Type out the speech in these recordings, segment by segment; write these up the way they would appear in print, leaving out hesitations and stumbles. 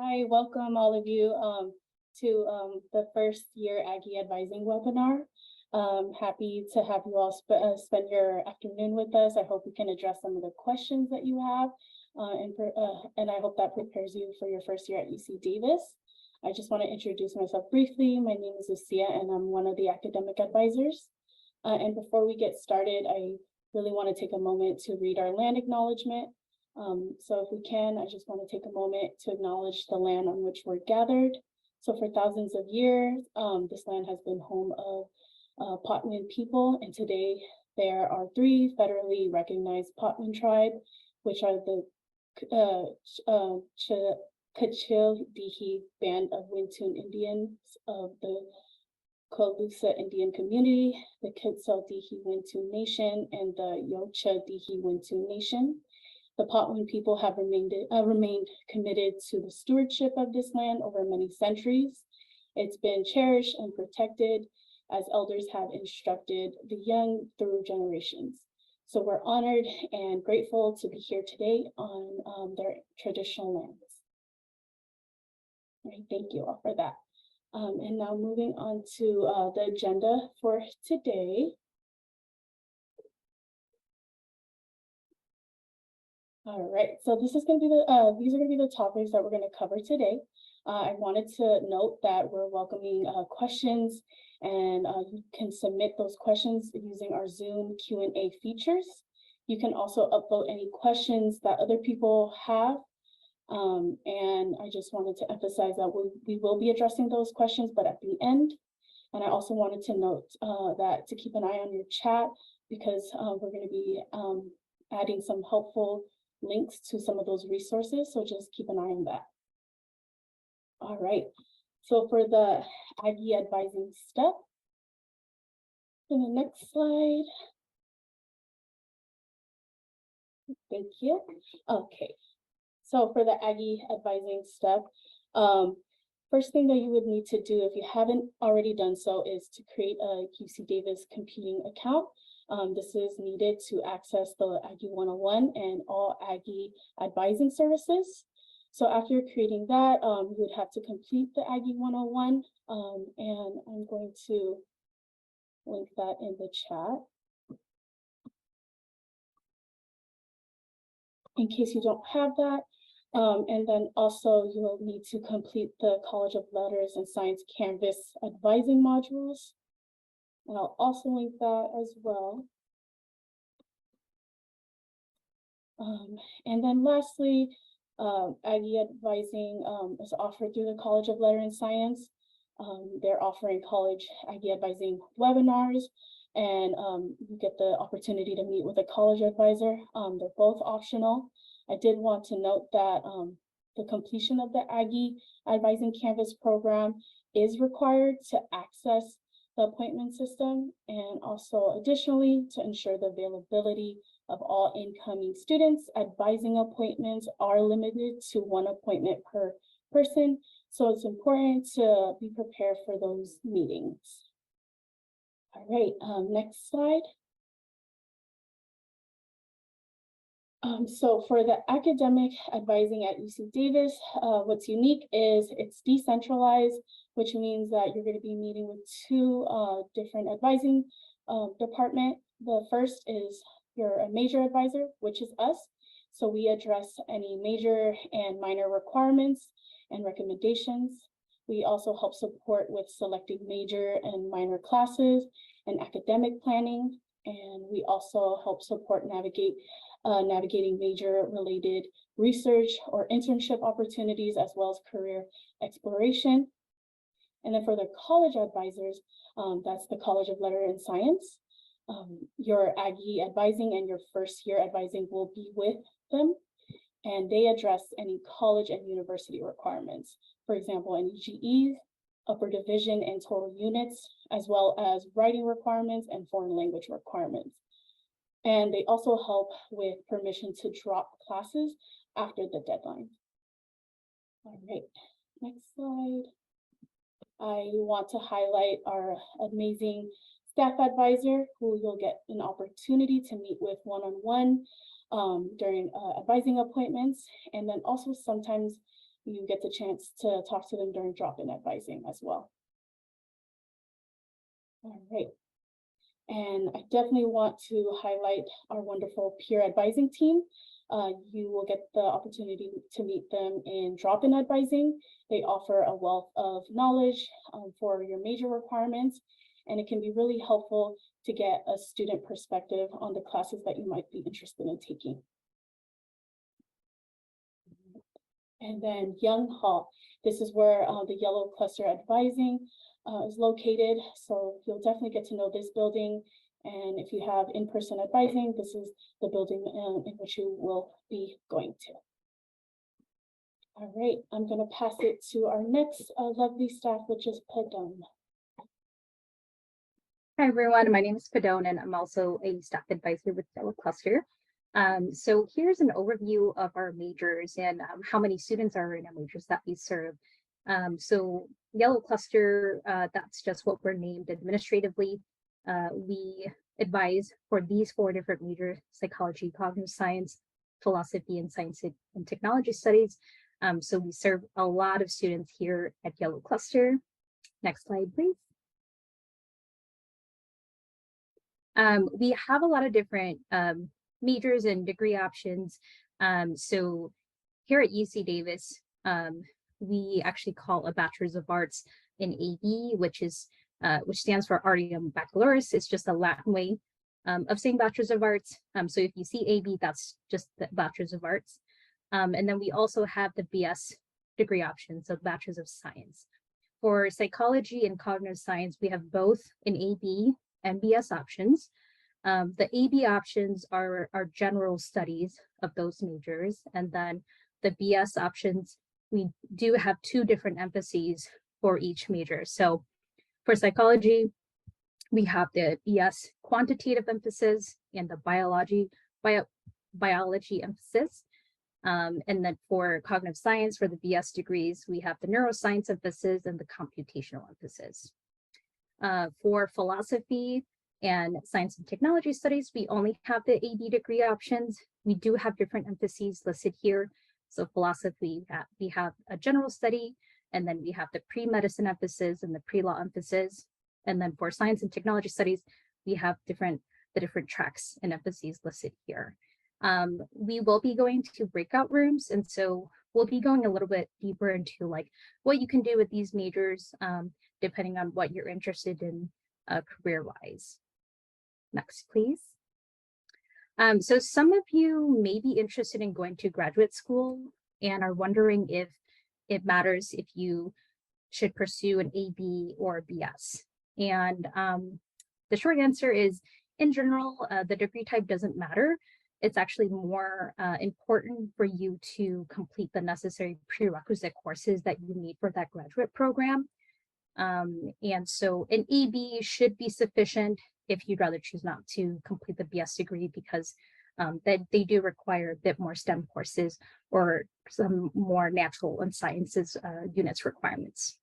Hi, welcome all of you to the first year Aggie Advising webinar. Happy to have you all spend your afternoon with us. I hope we can address some of the questions that you have, and I hope that prepares you for your first year at UC Davis. I just want to introduce myself briefly. My name is Lucia, and I'm one of the academic advisors. And before we get started, I really want to take a moment to read our land acknowledgement. So if we can, I just want to take a moment to acknowledge the land on which we're gathered. So for thousands of years, this land has been home of Potwin people, and today there are 3 federally recognized Potwin tribe, which are the Kachil-Dihi Band of Wintoon Indians of the Colusa Indian Community, the Kitsil-Dihi Wintoon Nation, and the Yocha-Dihi Wintoon Nation. The Potwin people have remained committed to the stewardship of this land over many centuries. It's been cherished and protected as elders have instructed the young through generations. So we're honored and grateful to be here today on their traditional lands. All right, thank you all for that. And now moving on to the agenda for today. All right, so this is going to be these are going to be the topics that we're going to cover today. I wanted to note that we're welcoming questions, and you can submit those questions using our Zoom Q&A features. You can also upvote any questions that other people have. And I just wanted to emphasize that we will be addressing those questions, but at the end. And I also wanted to note that to keep an eye on your chat, because we're going to be adding some helpful links to some of those resources, so just keep an eye on that. All right, so for the Aggie advising step, in the next slide. Thank you. Okay, so for the Aggie advising step, first thing that you would need to do if you haven't already done so is to create a UC Davis computing account. This is needed to access the Aggie 101 and all Aggie advising services. So after creating that, you would have to complete the Aggie 101, and I'm going to link that in the chat. In case you don't have that. And then also you will need to complete the College of Letters and Science Canvas advising modules. And I'll also link that as well. And then lastly, Aggie advising is offered through the College of Letters and Science. They're offering college Aggie advising webinars, and you get the opportunity to meet with a college advisor. They're both optional. I did want to note that the completion of the Aggie Advising Canvas program is required to access the appointment system, and also additionally to ensure the availability of all incoming students. Advising appointments are limited to 1 appointment per person, so it's important to be prepared for those meetings. All right, next slide. So for the academic advising at UC Davis, what's unique is it's decentralized, which means that you're going to be meeting with 2 different advising departments. The first is your major advisor, which is us. So we address any major and minor requirements and recommendations. We also help support with selecting major and minor classes and academic planning. And we also help support navigating major related research or internship opportunities, as well as career exploration. And then for the college advisors, that's the College of Letters and Science. Your Aggie advising and your first year advising will be with them, and they address any college and university requirements. For example, NEGEs, upper division and total units, as well as writing requirements and foreign language requirements. And they also help with permission to drop classes after the deadline. All right, next slide. I want to highlight our amazing staff advisor, who you'll get an opportunity to meet with one-on-one during advising appointments. And then also sometimes you get the chance to talk to them during drop-in advising as well. All right. And I definitely want to highlight our wonderful peer advising team. You will get the opportunity to meet them in drop-in advising. They offer a wealth of knowledge for your major requirements, and it can be really helpful to get a student perspective on the classes that you might be interested in taking. And then Young Hall, this is where the Yellow Cluster Advising is located. So you'll definitely get to know this building. And if you have in-person advising, this is the building in which you will be going to. All right, I'm going to pass it to our next lovely staff, which is Padone. Hi, everyone. My name is Padone, and I'm also a staff advisor with Yellow Cluster. So here's an overview of our majors and how many students are in our majors that we serve. So Yellow Cluster, that's just what we're named administratively. We advise for these 4 different majors: psychology, cognitive science, philosophy, and science and technology studies. So we serve a lot of students here at Yellow Cluster. Next slide, please. We have a lot of different majors and degree options. So here at UC Davis, we actually call a Bachelor's of Arts in AB, which stands for Artium Baccalaureus. It's just a Latin way of saying Bachelor's of Arts. So if you see AB, that's just the Bachelor's of Arts. And then we also have the BS degree option, so Bachelor's of Science. For psychology and cognitive science, we have both an AB and BS options. The AB options are general studies of those majors, and then the BS options, we do have 2 different emphases for each major. So for psychology, we have the BS quantitative emphasis and the biology emphasis. And then for cognitive science, for the BS degrees, we have the neuroscience emphasis and the computational emphasis. For philosophy and science and technology studies, we only have the AB degree options. We do have different emphases listed here. So philosophy, we have a general study, and then we have the pre-medicine emphasis and the pre-law emphasis. And then for science and technology studies, we have the different tracks and emphases listed here. We will be going to breakout rooms, and so we'll be going a little bit deeper into like what you can do with these majors, depending on what you're interested in career-wise. Next, please. So some of you may be interested in going to graduate school and are wondering if it matters if you should pursue an AB or a BS. And the short answer is, in general, the degree type doesn't matter. It's actually more important for you to complete the necessary prerequisite courses that you need for that graduate program. And so an AB should be sufficient if you'd rather choose not to complete the BS degree, because they do require a bit more STEM courses or some more natural and sciences units requirements.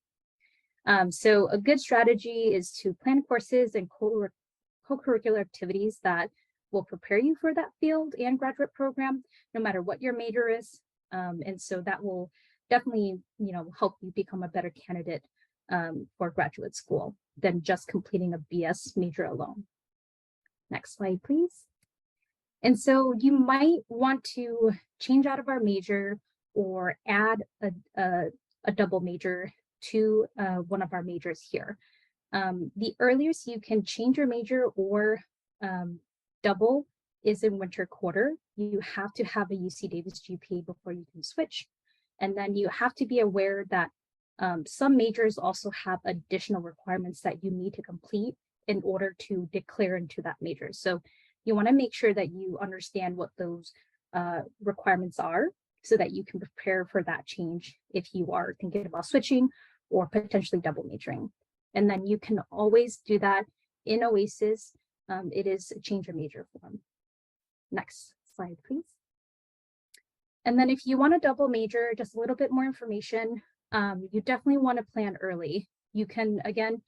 So a good strategy is to plan courses and co-curricular activities that will prepare you for that field and graduate program, no matter what your major is. And so that will definitely, help you become a better candidate for graduate school than just completing a BS major alone. Next slide, please. And so you might want to change out of our major or add a double major to one of our majors here. The earliest you can change your major or double is in winter quarter. You have to have a UC Davis GPA before you can switch. And then you have to be aware that some majors also have additional requirements that you need to complete in order to declare into that major. So you want to make sure that you understand what those requirements are so that you can prepare for that change if you are thinking about switching or potentially double majoring. And then you can always do that in OASIS. It is a change of major form. Next slide, please. And then if you want to double major, just a little bit more information, you definitely want to plan early. You can, again,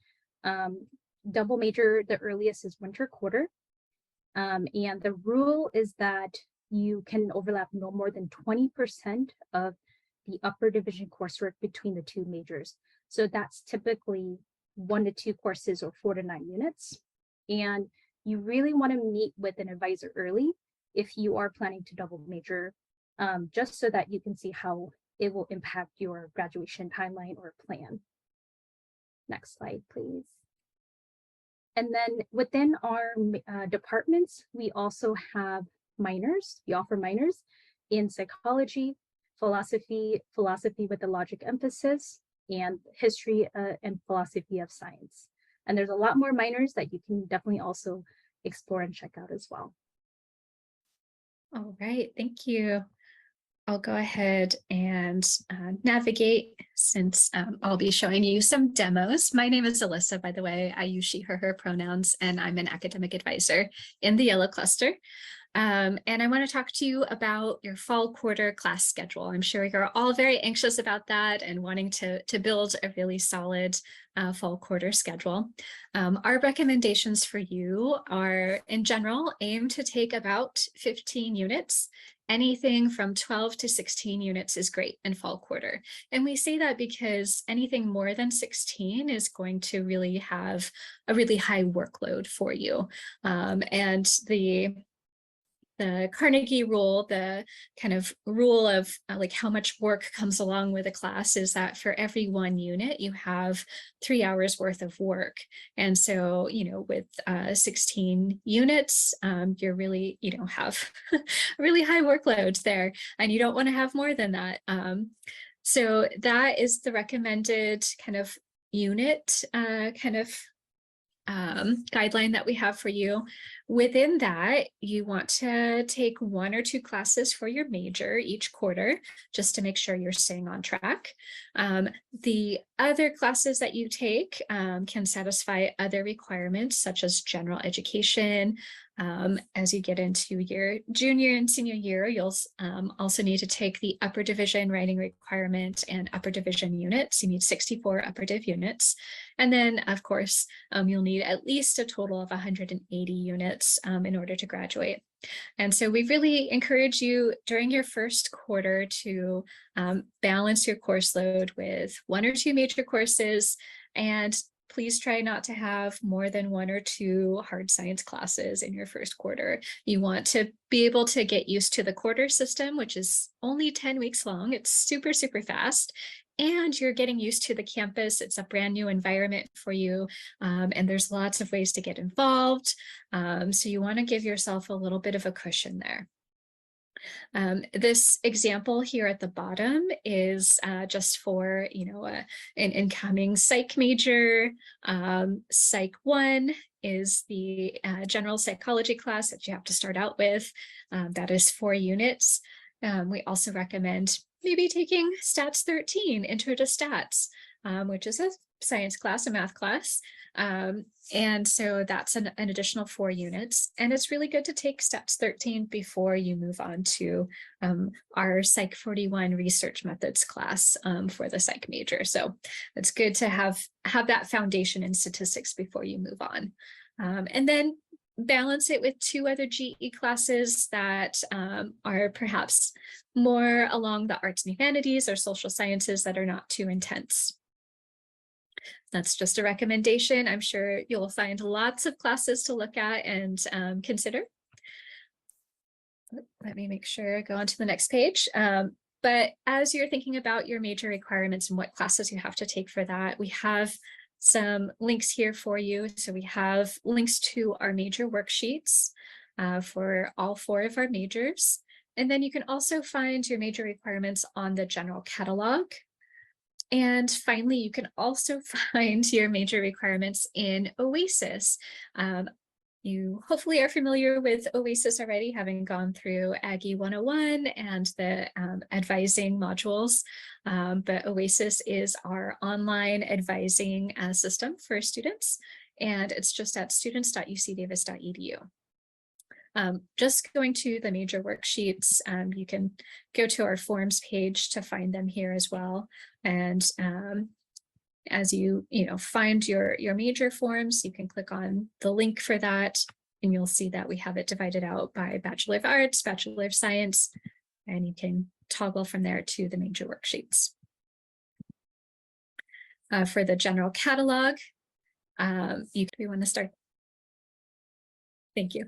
double major, the earliest is winter quarter. And the rule is that you can overlap no more than 20% of the upper division coursework between the two majors. So that's typically 1 to 2 courses or 4 to 9 units. And you really want to meet with an advisor early if you are planning to double major, just so that you can see how it will impact your graduation timeline or plan. Next slide, please. And then within our departments, we also have minors. We offer minors in psychology, philosophy with a logic emphasis, and history and philosophy of science. And there's a lot more minors that you can definitely also explore and check out as well. All right, thank you. I'll go ahead and navigate, since I'll be showing you some demos. My name is Alyssa, by the way. I use she, her pronouns, and I'm an academic advisor in the Yellow Cluster. And I want to talk to you about your fall quarter class schedule. I'm sure you're all very anxious about that and wanting to build a really solid fall quarter schedule. Our recommendations for you are, in general, aim to take about 15 units. Anything from 12 to 16 units is great in fall quarter. And we say that because anything more than 16 is going to really have a really high workload for you. And the Carnegie rule, the kind of rule of like how much work comes along with a class, is that for every 1 unit, you have 3 hours worth of work. And so, with 16 units, you're really, have a really high workload there, and you don't want to have more than that. So that is the recommended kind of unit guideline that we have for you. Within that, you want to take 1 or 2 classes for your major each quarter, just to make sure you're staying on track. The other classes that you take can satisfy other requirements, such as general education. As you get into your junior and senior year, you'll also need to take the upper division writing requirement and upper division units. You need 64 upper div units. And then, of course, you'll need at least a total of 180 units in order to graduate. And so we really encourage you during your first quarter to balance your course load with 1 or 2 major courses, and please try not to have more than 1 or 2 hard science classes in your first quarter. You want to be able to get used to the quarter system, which is only 10 weeks long. It's super, super fast. And you're getting used to the campus. It's a brand new environment for you. And there's lots of ways to get involved. So you want to give yourself a little bit of a cushion there. This example here at the bottom is just for, an incoming psych major. Psych 1 is the general psychology class that you have to start out with. That is 4 units. We also recommend maybe taking Stats 13, Intro to Stats, which is a science class, a math class. And so that's an additional 4 units. And it's really good to take Stats 13 before you move on to our Psych 41 research methods class for the psych major. So it's good to have that foundation in statistics before you move on. And then balance it with 2 other GE classes that are perhaps more along the arts and humanities or social sciences that are not too intense. That's just a recommendation. I'm sure you'll find lots of classes to look at and consider. Let me make sure I go on to the next page. But as you're thinking about your major requirements and what classes you have to take for that, we have some links here for you. So we have links to our major worksheets for all 4 of our majors. And then you can also find your major requirements on the general catalog. And finally, you can also find your major requirements in OASIS. You hopefully are familiar with OASIS already, having gone through Aggie 101 and the advising modules. But OASIS is our online advising system for students, and it's just at students.ucdavis.edu. Just going to the major worksheets, you can go to our forms page to find them here as well. And as you find your major forms, you can click on the link for that, and you'll see that we have it divided out by Bachelor of Arts, Bachelor of Science, and you can toggle from there to the major worksheets. For the general catalog, we want to start. Thank you.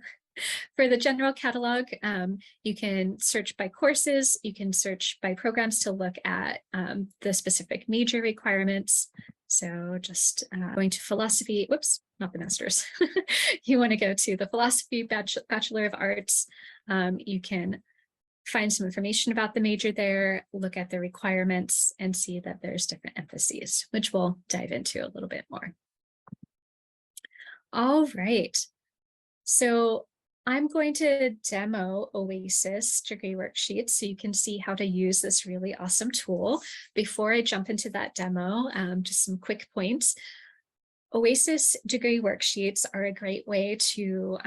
For the general catalog, you can search by courses, you can search by programs to look at the specific major requirements. So just going to philosophy, whoops, not the master's. You want to go to the philosophy Bachelor of Arts. You can find some information about the major there, look at the requirements, and see that there's different emphases, which we'll dive into a little bit more. All right. So I'm going to demo Oasis degree worksheets so you can see how to use this really awesome tool. Before I jump into that demo, just some quick points. Oasis degree worksheets are a great way to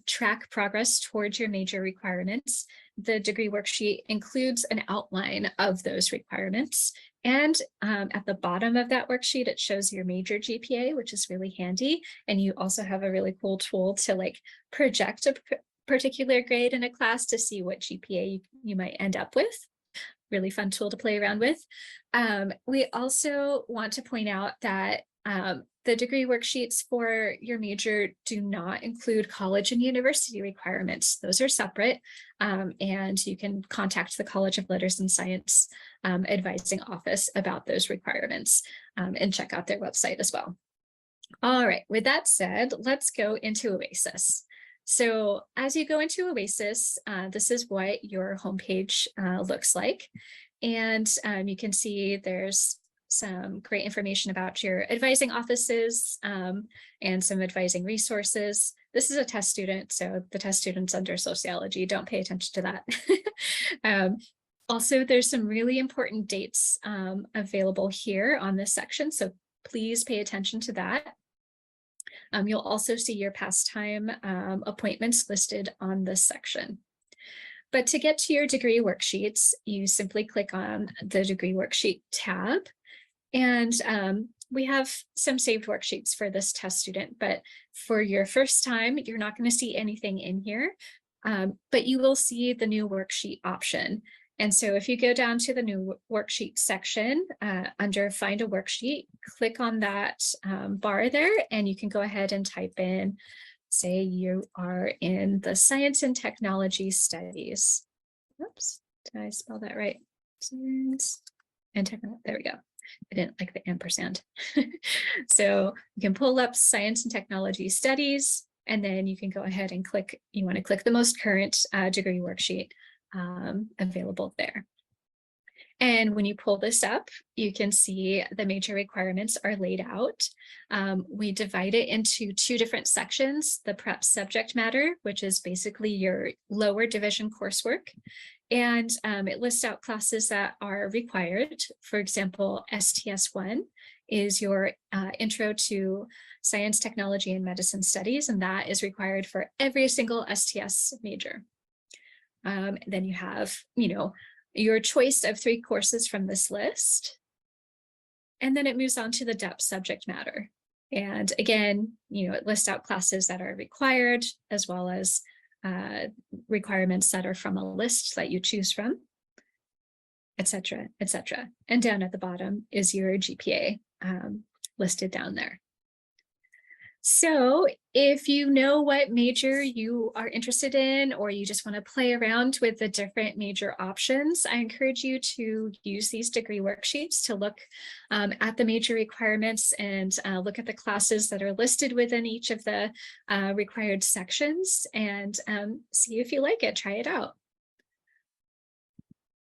track progress towards your major requirements. The degree worksheet includes an outline of those requirements. And at the bottom of that worksheet, it shows your major GPA, which is really handy. And you also have a really cool tool to like project a particular grade in a class to see what GPA you might end up with. Really fun tool to play around with. We also want to point out that the degree worksheets for your major do not include college and university requirements. Those are separate, and you can contact the College of Letters and Science advising office about those requirements and check out their website as well. All right, with that said, let's go into Oasis. So as you go into Oasis, this is what your homepage looks like. And you can see there's some great information about your advising offices and some advising resources. This is a test student, so the test student's under sociology. Don't pay attention to that. Also, there's some really important dates available here on this section, so please pay attention to that. You'll also see your past time appointments listed on this section. But to get to your degree worksheets, you simply click on the degree worksheet tab. And we have some saved worksheets for this test student, but for your first time, you're not going to see anything in here, but you will see the new worksheet option. And so if you go down to the new worksheet section under find a worksheet, click on that bar there, and you can go ahead and type in, say you are in the science and technology studies. Oops, did I spell that right? Science and technology, there we go. I didn't like the ampersand. So you can pull up science and technology studies, and then you can go ahead and click, you want to click the most current degree worksheet available there. And when you pull this up, you can see the major requirements are laid out. We divide it into two different sections, the prep subject matter, which is basically your lower division coursework. And it lists out classes that are required. For example, STS 1 is your intro to science, technology, and medicine studies, and that is required for every single STS major. Then you have, your choice of 3 courses from this list. And then it moves on to the depth subject matter. And again, it lists out classes that are required, as well as requirements that are from a list that you choose from, etc., etc. And down at the bottom is your GPA listed down there. So if you know what major you are interested in, or you just want to play around with the different major options, I encourage you to use these degree worksheets to look at the major requirements and look at the classes that are listed within each of the required sections and see if you like it, try it out.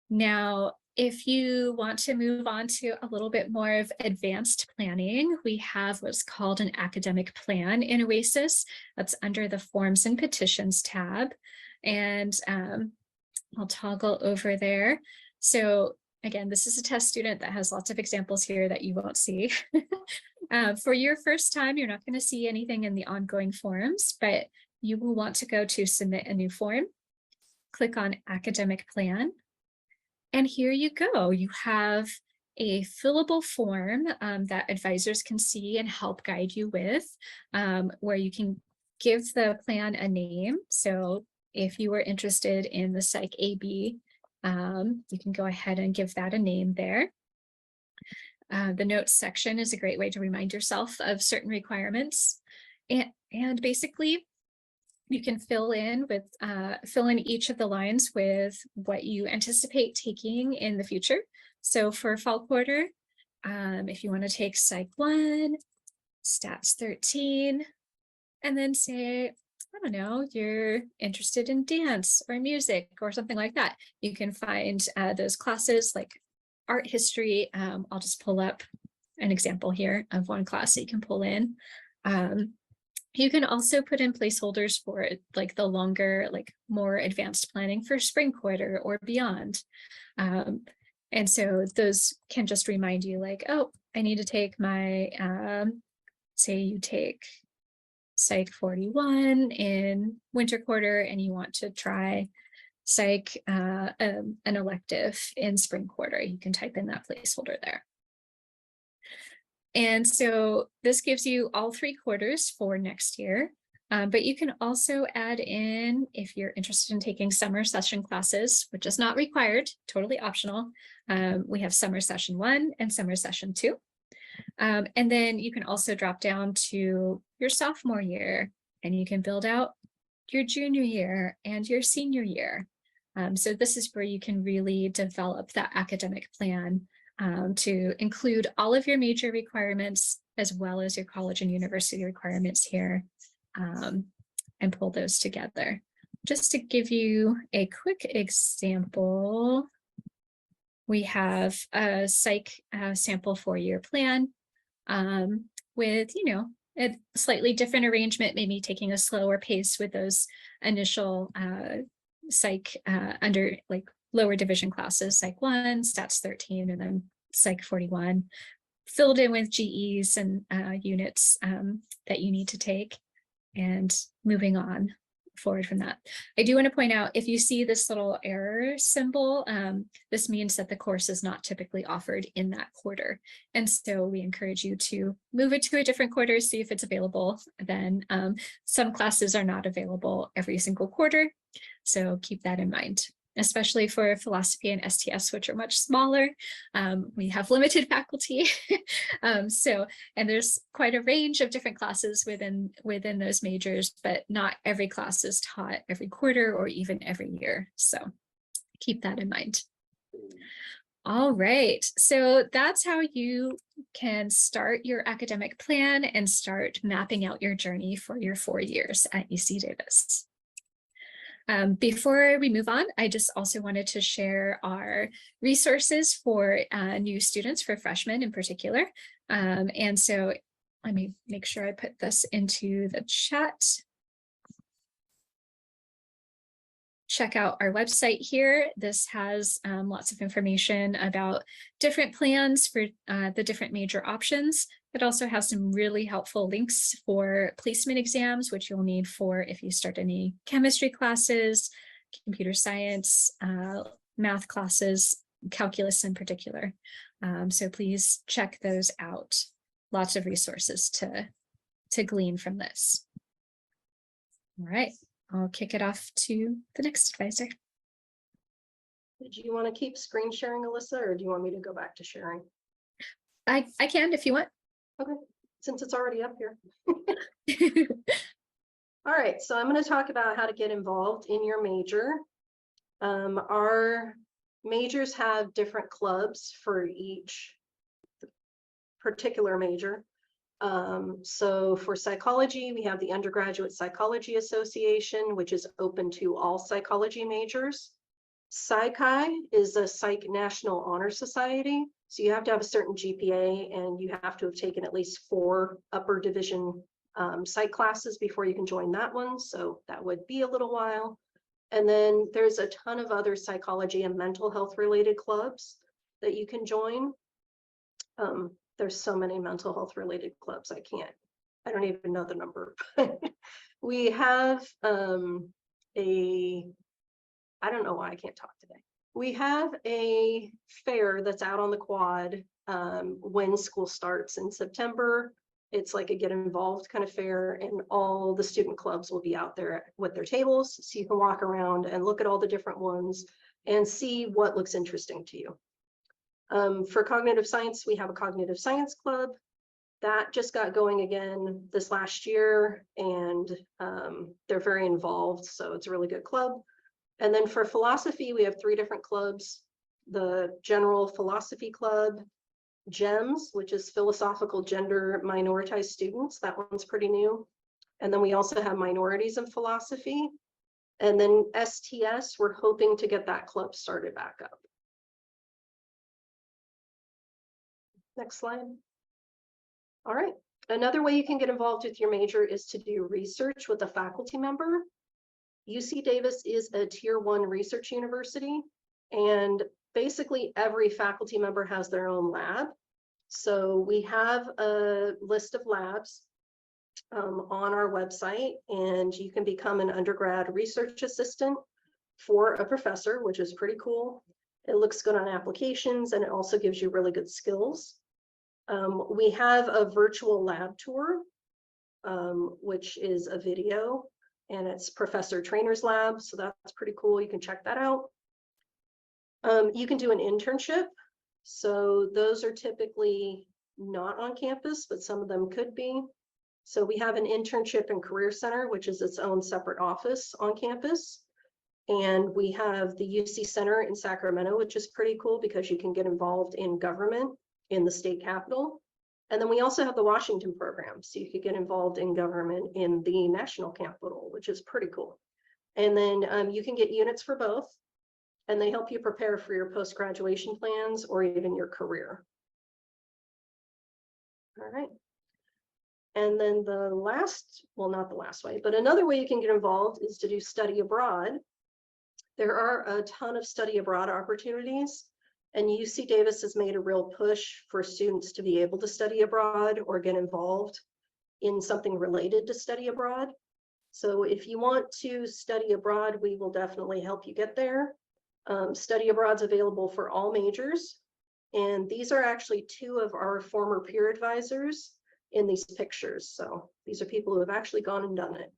Now, if you want to move on to a little bit more of advanced planning, we have what's called an academic plan in Oasis. That's under the Forms and Petitions tab. And I'll toggle over there. So again, this is a test student that has lots of examples here that you won't see. For your first time, you're not going to see anything in the ongoing forms, but you will want to go to submit a new form. Click on academic plan. And here you go. You have a fillable form that advisors can see and help guide you with, where you can give the plan a name. So if you were interested in the Psych AB You can go ahead and give that a name there. The notes section is a great way to remind yourself of certain requirements. And basically, you can fill in each of the lines with what you anticipate taking in the future. So for fall quarter, if you want to take Psych 1, Stats 13, and then say, I don't know, you're interested in dance or music or something like that, you can find those classes like art history. I'll just pull up an example here of one class that you can pull in. You can also put in placeholders for like the longer, like more advanced planning for spring quarter or beyond. And so those can just remind you like, oh, I need to take my, say you take Psych 41 in winter quarter and you want to try Psych, an elective in spring quarter. You can type in that placeholder there. And so this gives you all 3 quarters for next year, but you can also add in, if you're interested in taking summer session classes, which is not required, totally optional. We have summer session 1 and summer session 2. And then you can also drop down to your sophomore year and you can build out your junior year and your senior year. So this is where you can really develop that academic plan to include all of your major requirements as well as your college and university requirements here, and pull those together. Just to give you a quick example, we have a psych sample 4-year plan with, you know, a slightly different arrangement, maybe taking a slower pace with those initial psych under like lower division classes, Psych 1, Stats 13, and then Psych 41, filled in with GEs and units that you need to take, and moving on forward from that. I do want to point out, if you see this little error symbol, this means that the course is not typically offered in that quarter. And so we encourage you to move it to a different quarter, see if it's available. Then some classes are not available every single quarter. So keep that in mind, especially for philosophy and STS, which are much smaller. We have limited faculty. And there's quite a range of different classes within those majors, but not every class is taught every quarter or even every year. So keep that in mind. All right, so that's how you can start your academic plan and start mapping out your journey for your 4 years at UC Davis. Before we move on, I just also wanted to share our resources for new students, for freshmen in particular. And so let me make sure I put this into the chat. Check out our website here. This has lots of information about different plans for the different major options. It also has some really helpful links for placement exams, which you'll need for if you start any chemistry classes, computer science, math classes, calculus in particular. So please check those out. Lots of resources to glean from this. All right, I'll kick it off to the next advisor. Did you want to keep screen sharing, Alyssa, or do you want me to go back to sharing? I can if you want. Okay, since it's already up here. All right, so I'm going to talk about how to get involved in your major. Our majors have different clubs for each particular major. So for psychology, we have the Undergraduate Psychology Association, which is open to all psychology majors. Psych-Chi is a Psych National Honor Society. So you have to have a certain GPA and you have to have taken at least 4 upper division psych classes before you can join that one. So that would be a little while. And then there's a ton of other psychology and mental health related clubs that you can join. There's so many mental health related clubs. I don't even know the number. We have I don't know why I can't talk today. We have a fair that's out on the quad when school starts in September. It's like a get involved kind of fair, and all the student clubs will be out there with their tables. So you can walk around and look at all the different ones. and see what looks interesting to you. For cognitive science, we have a cognitive science club that just got going again this last year, and they're very involved, so it's a really good club. And then for philosophy, we have 3 different clubs: the General Philosophy Club, GEMS, which is Philosophical Gender Minoritized Students. That one's pretty new. And then we also have Minorities in Philosophy. And then STS, we're hoping to get that club started back up. Next slide. All right. Another way you can get involved with your major is to do research with a faculty member. UC Davis is a Tier 1 research university, and basically every faculty member has their own lab. So we have a list of labs on our website, and you can become an undergrad research assistant for a professor, which is pretty cool. It looks good on applications, and it also gives you really good skills. We have a virtual lab tour, which is a video, and it's Professor Trainer's Lab, so that's pretty cool. You can check that out. You can do an internship. So those are typically not on campus, but some of them could be. So we have an internship and career center, which is its own separate office on campus. And we have the UC Center in Sacramento, which is pretty cool because you can get involved in government in the state capitol. And then we also have the Washington program. So you could get involved in government in the national capital, which is pretty cool. And then you can get units for both, and they help you prepare for your post-graduation plans or even your career. All right. And then the last, well, not the last way, but another way you can get involved is to do study abroad. There are a ton of study abroad opportunities, and UC Davis has made a real push for students to be able to study abroad or get involved in something related to study abroad. So if you want to study abroad, we will definitely help you get there. Study abroad's available for all majors, and these are actually 2 of our former peer advisors in these pictures. So these are people who have actually gone and done it.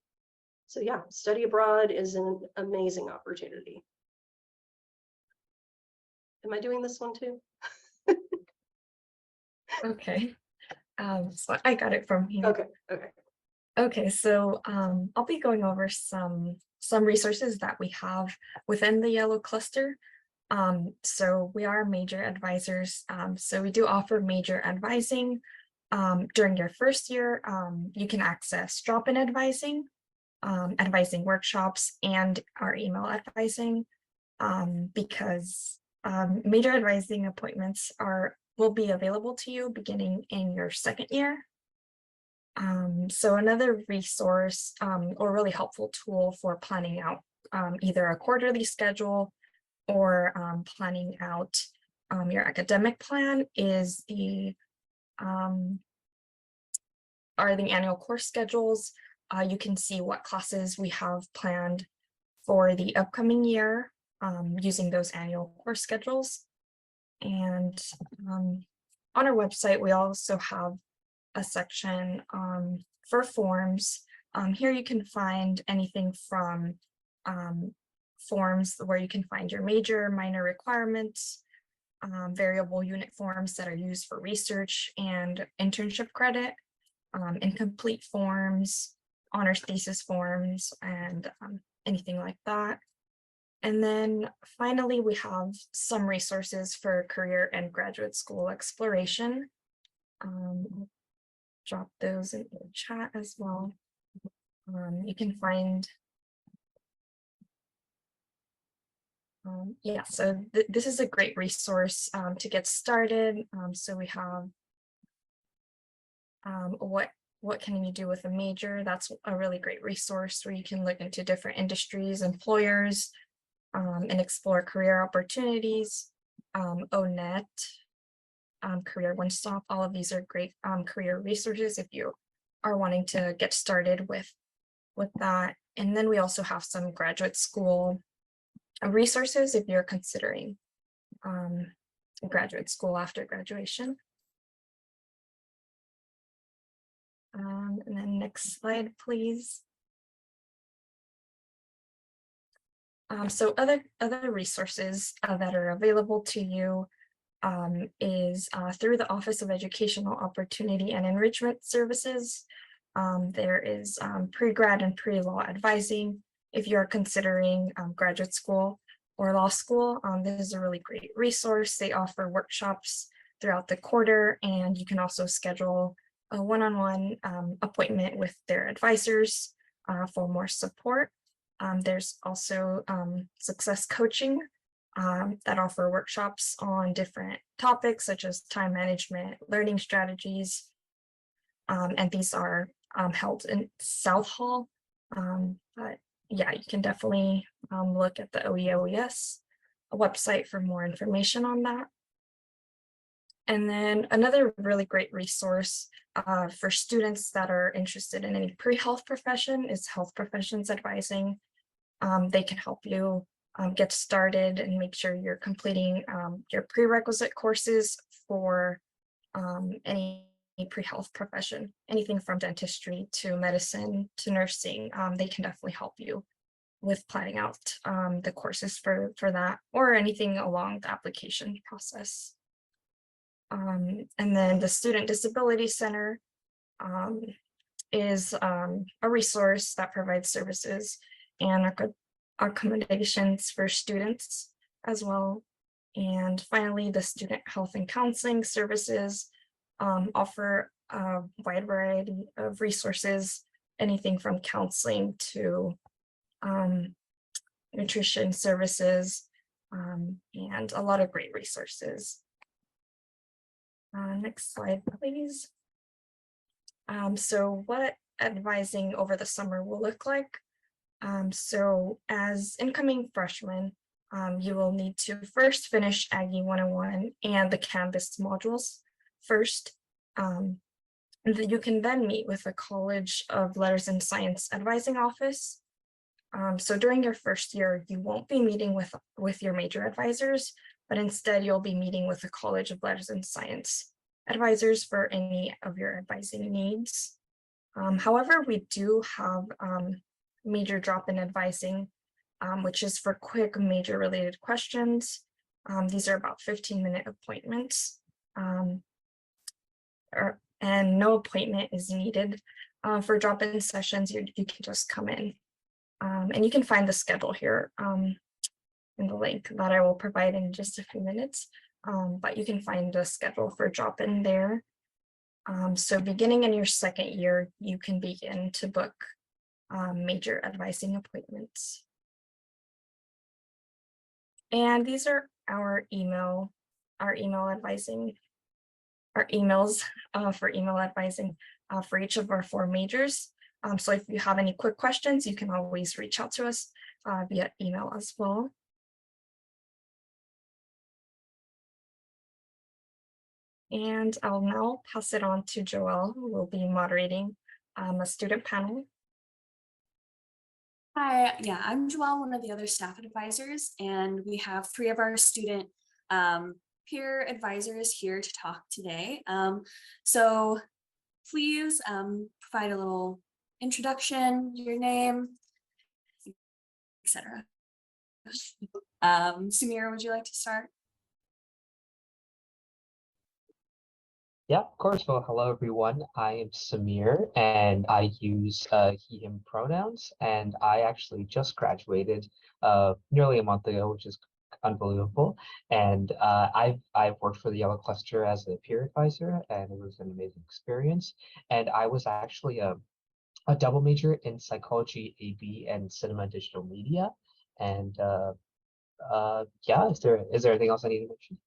So yeah, study abroad is an amazing opportunity. Am I doing this one too? Okay. So I got it from here. Okay, okay. Okay, so I'll be going over some resources that we have within the yellow cluster. So we are major advisors. So we do offer major advising. During your first year, you can access drop-in advising, advising workshops, and our email advising, because major advising appointments will be available to you beginning in your second year. So another resource or really helpful tool for planning out either a quarterly schedule or planning out your academic plan is the annual course schedules. You can see what classes we have planned for the upcoming year using those annual course schedules. And on our website, we also have a section for forms. Here you can find anything from forms where you can find your major, minor requirements, variable unit forms that are used for research and internship credit, incomplete forms, honors thesis forms, and anything like that. And then finally, we have some resources for career and graduate school exploration. Drop those in the chat as well. You can find, yeah, so this is a great resource to get started. So we have what can you do with a major? That's a really great resource where you can look into different industries, employers, and explore career opportunities. ONET, Career One Stop, all of these are great career resources if you are wanting to get started with that. And then we also have some graduate school resources if you're considering graduate school after graduation. And then next slide, please. So other resources that are available to you is through the Office of Educational Opportunity and Enrichment Services. There is pre-grad and pre-law advising. If you're considering graduate school or law school, this is a really great resource. They offer workshops throughout the quarter, and you can also schedule a one-on-one appointment with their advisors for more support. There's also success coaching that offer workshops on different topics such as time management, learning strategies, and these are held in South Hall. But yeah, you can definitely look at the OEOES website for more information on that. And then another really great resource for students that are interested in any pre-health profession is Health Professions Advising. They can help you get started and make sure you're completing your prerequisite courses for any pre-health profession, anything from dentistry to medicine to nursing. They can definitely help you with planning out the courses for that, or anything along the application process. And then the Student Disability Center is a resource that provides services and accommodations for students as well. And finally, the Student Health and Counseling Services offer a wide variety of resources, anything from counseling to nutrition services, and a lot of great resources. Next slide, please. So what advising over the summer will look like. So as incoming freshmen, you will need to first finish Aggie 101 and the Canvas modules first. And then you can then meet with the College of Letters and Science Advising Office. So during your first year, you won't be meeting with your major advisors, but instead you'll be meeting with the College of Letters and Science advisors for any of your advising needs. However, we do have major drop-in advising, which is for quick major related questions. These are about 15-minute appointments, and no appointment is needed for drop-in sessions. You can just come in, and you can find the schedule here in the link that I will provide in just a few minutes, but you can find the schedule for drop-in there. So beginning in your second year, you can begin to book major advising appointments. And these are our emails for email advising for each of our 4 majors. So if you have any quick questions, you can always reach out to us via email as well. And I'll now pass it on to Joelle, who will be moderating a student panel. Hi, yeah, I'm Joelle, one of the other staff advisors, and we have 3 of our student peer advisors here to talk today. So please provide a little introduction, your name, etc. Samira, would you like to start? Yeah, of course. Well, hello, everyone. I am Samir, and I use he, him pronouns, and I actually just graduated nearly a month ago, which is unbelievable. And I've worked for the Yellow Cluster as a peer advisor, and it was an amazing experience. And I was actually a double major in psychology, AB, and cinema and digital media. And yeah, is there anything else I need to mention?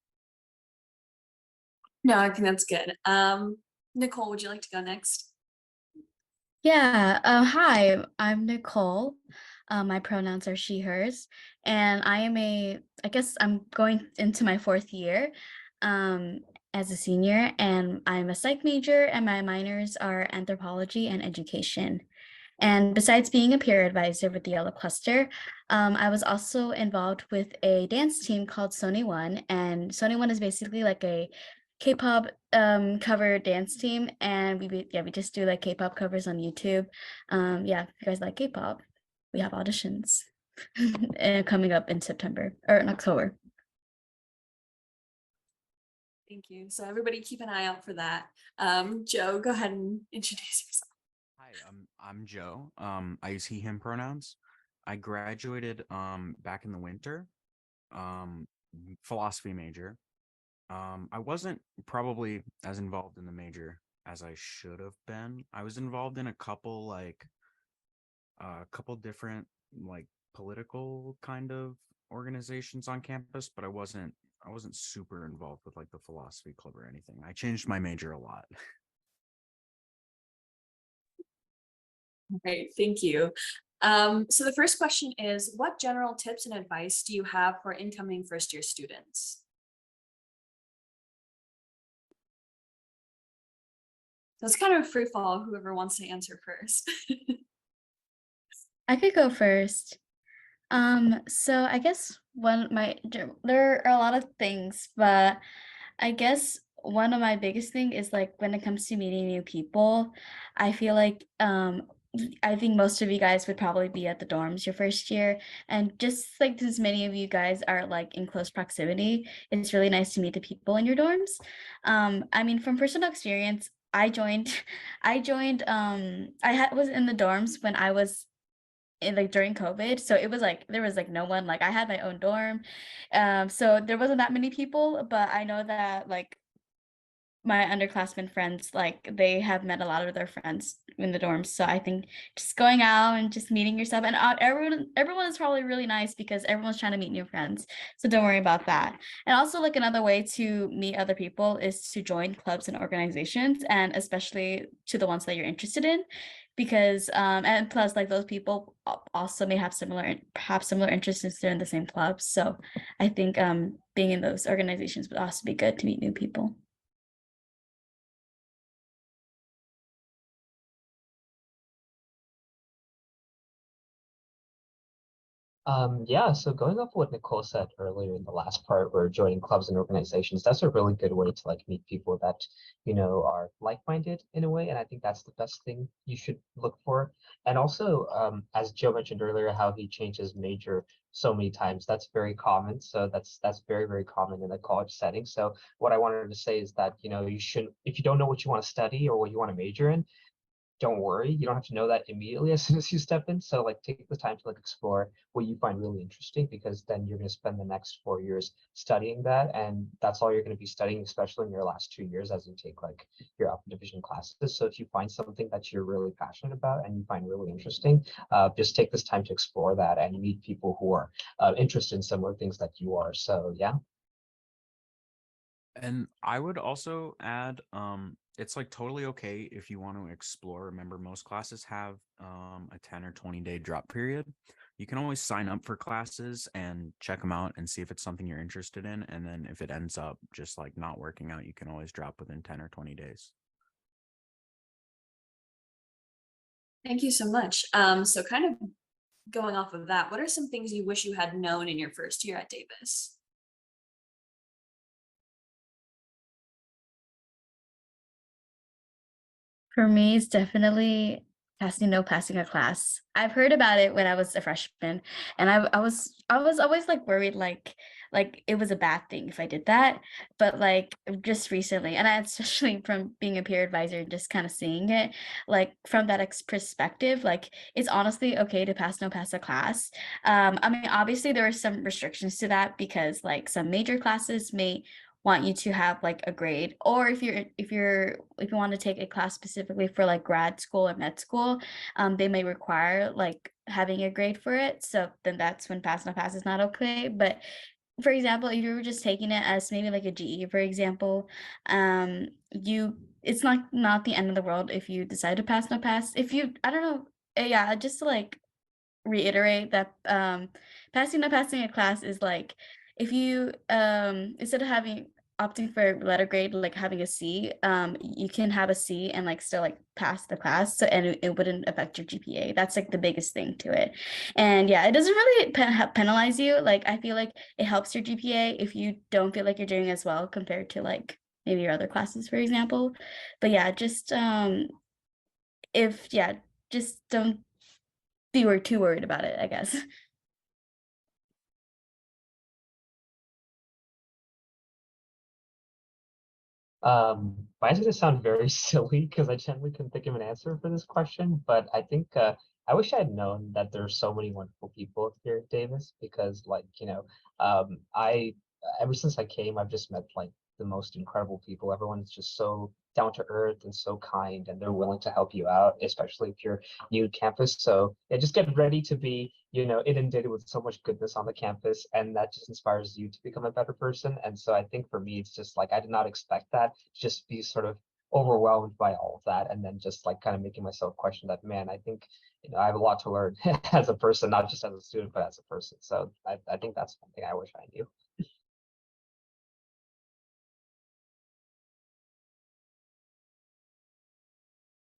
No, I think that's good. Nicole, would you like to go next? Yeah, hi, I'm Nicole. My pronouns are she, hers, and I guess I'm going into my 4th year as a senior, and I'm a psych major, and my minors are anthropology and education. And besides being a peer advisor with the Yellow Cluster, I was also involved with a dance team called Sony One, and Sony One is basically like a K-pop cover dance team, and we just do like K-pop covers on YouTube. Yeah, if you guys like K-pop, we have auditions. and coming up in September or in October. Thank you. So everybody keep an eye out for that. Joe, go ahead and introduce yourself. Hi, I'm Joe. I use he, him pronouns. I graduated back in the winter, philosophy major. I wasn't probably as involved in the major as I should have been. I was involved in a couple different like political kind of organizations on campus, but I wasn't super involved with like the philosophy club or anything. I changed my major a lot. Great, thank you. So the first question is, what general tips and advice do you have for incoming first-year students? So it's kind of free fall, whoever wants to answer first. I could go first. So I guess there are a lot of things, but I guess one of my biggest thing is like when it comes to meeting new people, I feel like I think most of you guys would probably be at the dorms your first year, and just like since many of you guys are like in close proximity, it's really nice to meet the people in your dorms. I mean, from personal experience, was in the dorms when I was in like during COVID. So it was like there was like no one, like I had my own dorm. So there wasn't that many people, but I know that like my underclassmen friends, like they have met a lot of their friends in the dorms. So I think just going out and just meeting yourself, and everyone is probably really nice because everyone's trying to meet new friends. So don't worry about that. And also like another way to meet other people is to join clubs and organizations, and especially to the ones that you're interested in, because and plus like those people also may have similar interests since they're in the same clubs. So I think being in those organizations would also be good to meet new people. Yeah, so going off what Nicole said earlier in the last part, where joining clubs and organizations, that's a really good way to like meet people that, are like-minded in a way. And I think that's the best thing you should look for. And also, as Joe mentioned earlier, how he changed his major so many times, that's very common. So that's very, very common in a college setting. So what I wanted to say is that, you shouldn't, if you don't know what you want to study or what you want to major in, don't worry, you don't have to know that immediately as soon as you step in. So like take the time to like explore what you find really interesting, because then you're going to spend the next 4 years studying that, and that's all you're going to be studying, especially in your last 2 years as you take like your upper division classes. So if you find something that you're really passionate about and you find really interesting, just take this time to explore that and meet people who are interested in similar things that you are. So yeah. And I would also add, it's like totally okay if you want to explore. Remember, most classes have a 10 or 20-day drop period. You can always sign up for classes and check them out and see if it's something you're interested in. And then if it ends up just like not working out, you can always drop within 10 or 20 days. Thank you so much. So kind of going off of that, what are some things you wish you had known in your first year at Davis? For me, it's definitely passing a class. I've heard about it when I was a freshman, and I was always like worried like it was a bad thing if I did that. But like just recently, and I especially from being a peer advisor, just kind of seeing it like from that perspective, like it's honestly okay to pass a class. I mean, obviously there are some restrictions to that because like some major classes may want you to have like a grade, or if you want to take a class specifically for like grad school or med school, they may require like having a grade for it. So then that's when pass no pass is not okay. But for example, if you were just taking it as maybe like a GE, for example, it's not the end of the world if you decide to pass no pass. If you, I don't know, yeah, just to like reiterate that passing a class is like if you instead of opting for letter grade, like having a C, you can have a C and like still like pass the class, so and it wouldn't affect your GPA. That's like the biggest thing to it. And yeah, it doesn't really penalize you. Like I feel like it helps your GPA if you don't feel like you're doing as well compared to like maybe your other classes, for example. But yeah, just if yeah, just don't be too worried about it, I guess. Mine's gonna sound very silly because I generally couldn't think of an answer for this question, but I think I wish I had known that there's so many wonderful people here at Davis because, like, I ever since I came, I've just met like the most incredible people. Everyone's just so down to earth and so kind, and they're willing to help you out, especially if you're new to campus. So yeah, just get ready to be, inundated with so much goodness on the campus, and that just inspires you to become a better person. And so I think for me, it's just like I did not expect that, just be sort of overwhelmed by all of that, and then just like kind of making myself question that, man, I think I have a lot to learn as a person, not just as a student, but as a person. So I think that's one thing I wish I knew.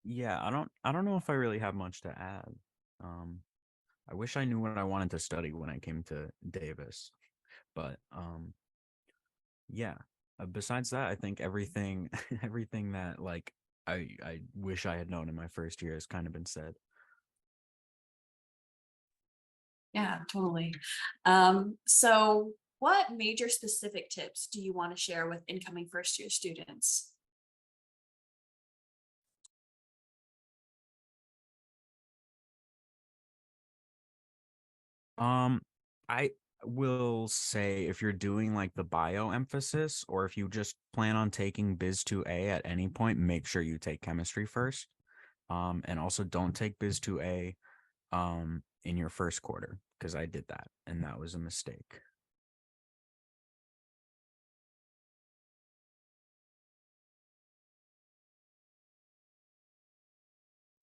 Yeah, I don't know if I really have much to add. Um, I wish I knew what I wanted to study when I came to Davis, but yeah. Besides that, I think everything everything that like I wish I had known in my first year has kind of been said. Yeah, totally. So what major specific tips do you want to share with incoming first year students? Um, I will say if you're doing like the bio emphasis, or if you just plan on taking Biz 2A at any point, make sure you take chemistry first. And also don't take Biz 2A in your first quarter, because I did that and that was a mistake.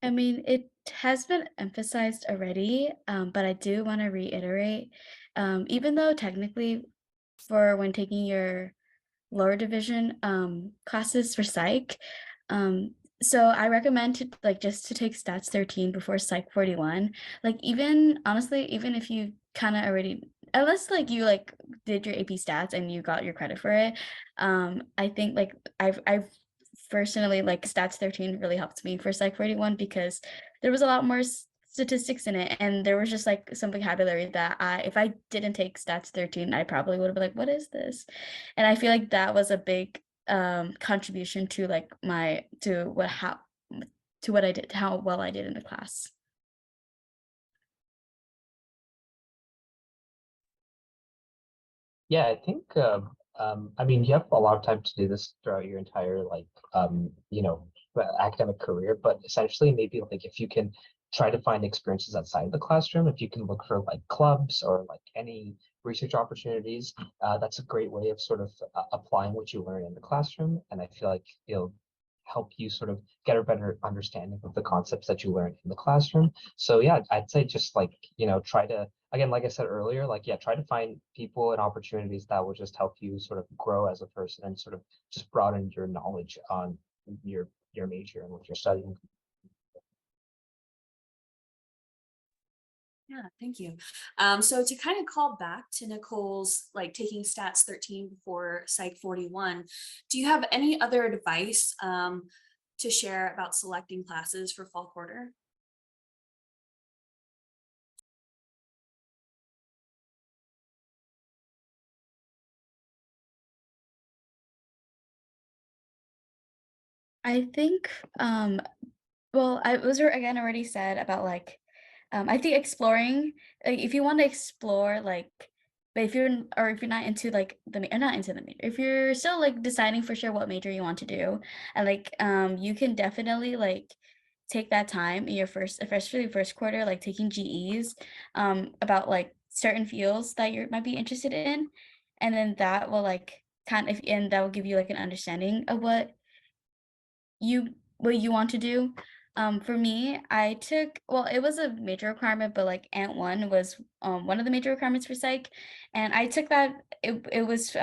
I mean, it has been emphasized already, but I do want to reiterate, even though technically for when taking your lower division classes for psych, um, so I recommend to like just to take stats 13 before psych 41. Like even honestly, even if you kind of already, unless like you like did your AP stats and you got your credit for it, I think like I've personally like stats 13 really helped me for psych 41 because there was a lot more statistics in it, and there was just like some vocabulary that if I didn't take stats 13, I probably would have been like, what is this? And I feel like that was a big contribution to like my to what I did, how well I did in the class. Yeah, I think I mean you have a lot of time to do this throughout your entire like academic career, but essentially maybe like if you can try to find experiences outside of the classroom, if you can look for like clubs or like any research opportunities, that's a great way of sort of applying what you learn in the classroom. And I feel like it'll help you sort of get a better understanding of the concepts that you learn in the classroom. So yeah, I'd say just like, try to, again, like I said earlier, like, yeah, try to find people and opportunities that will just help you sort of grow as a person and sort of just broaden your knowledge on your major and what you're studying. Yeah, thank you. So to kind of call back to Nicole's like taking stats 13 before psych 41, do you have any other advice to share about selecting classes for fall quarter? I think well, I was again already said about like, I think exploring, like if you want to explore, like, but if you're not into like not into the major, if you're still like deciding for sure what major you want to do, and like, you can definitely like take that time in your especially first quarter, like taking GEs, about like certain fields that you might be interested in, and then that will like and that will give you like an understanding of what you want to do. For me, I took, well, it was a major requirement, but like Ant 1 was one of the major requirements for psych, and I took that. It was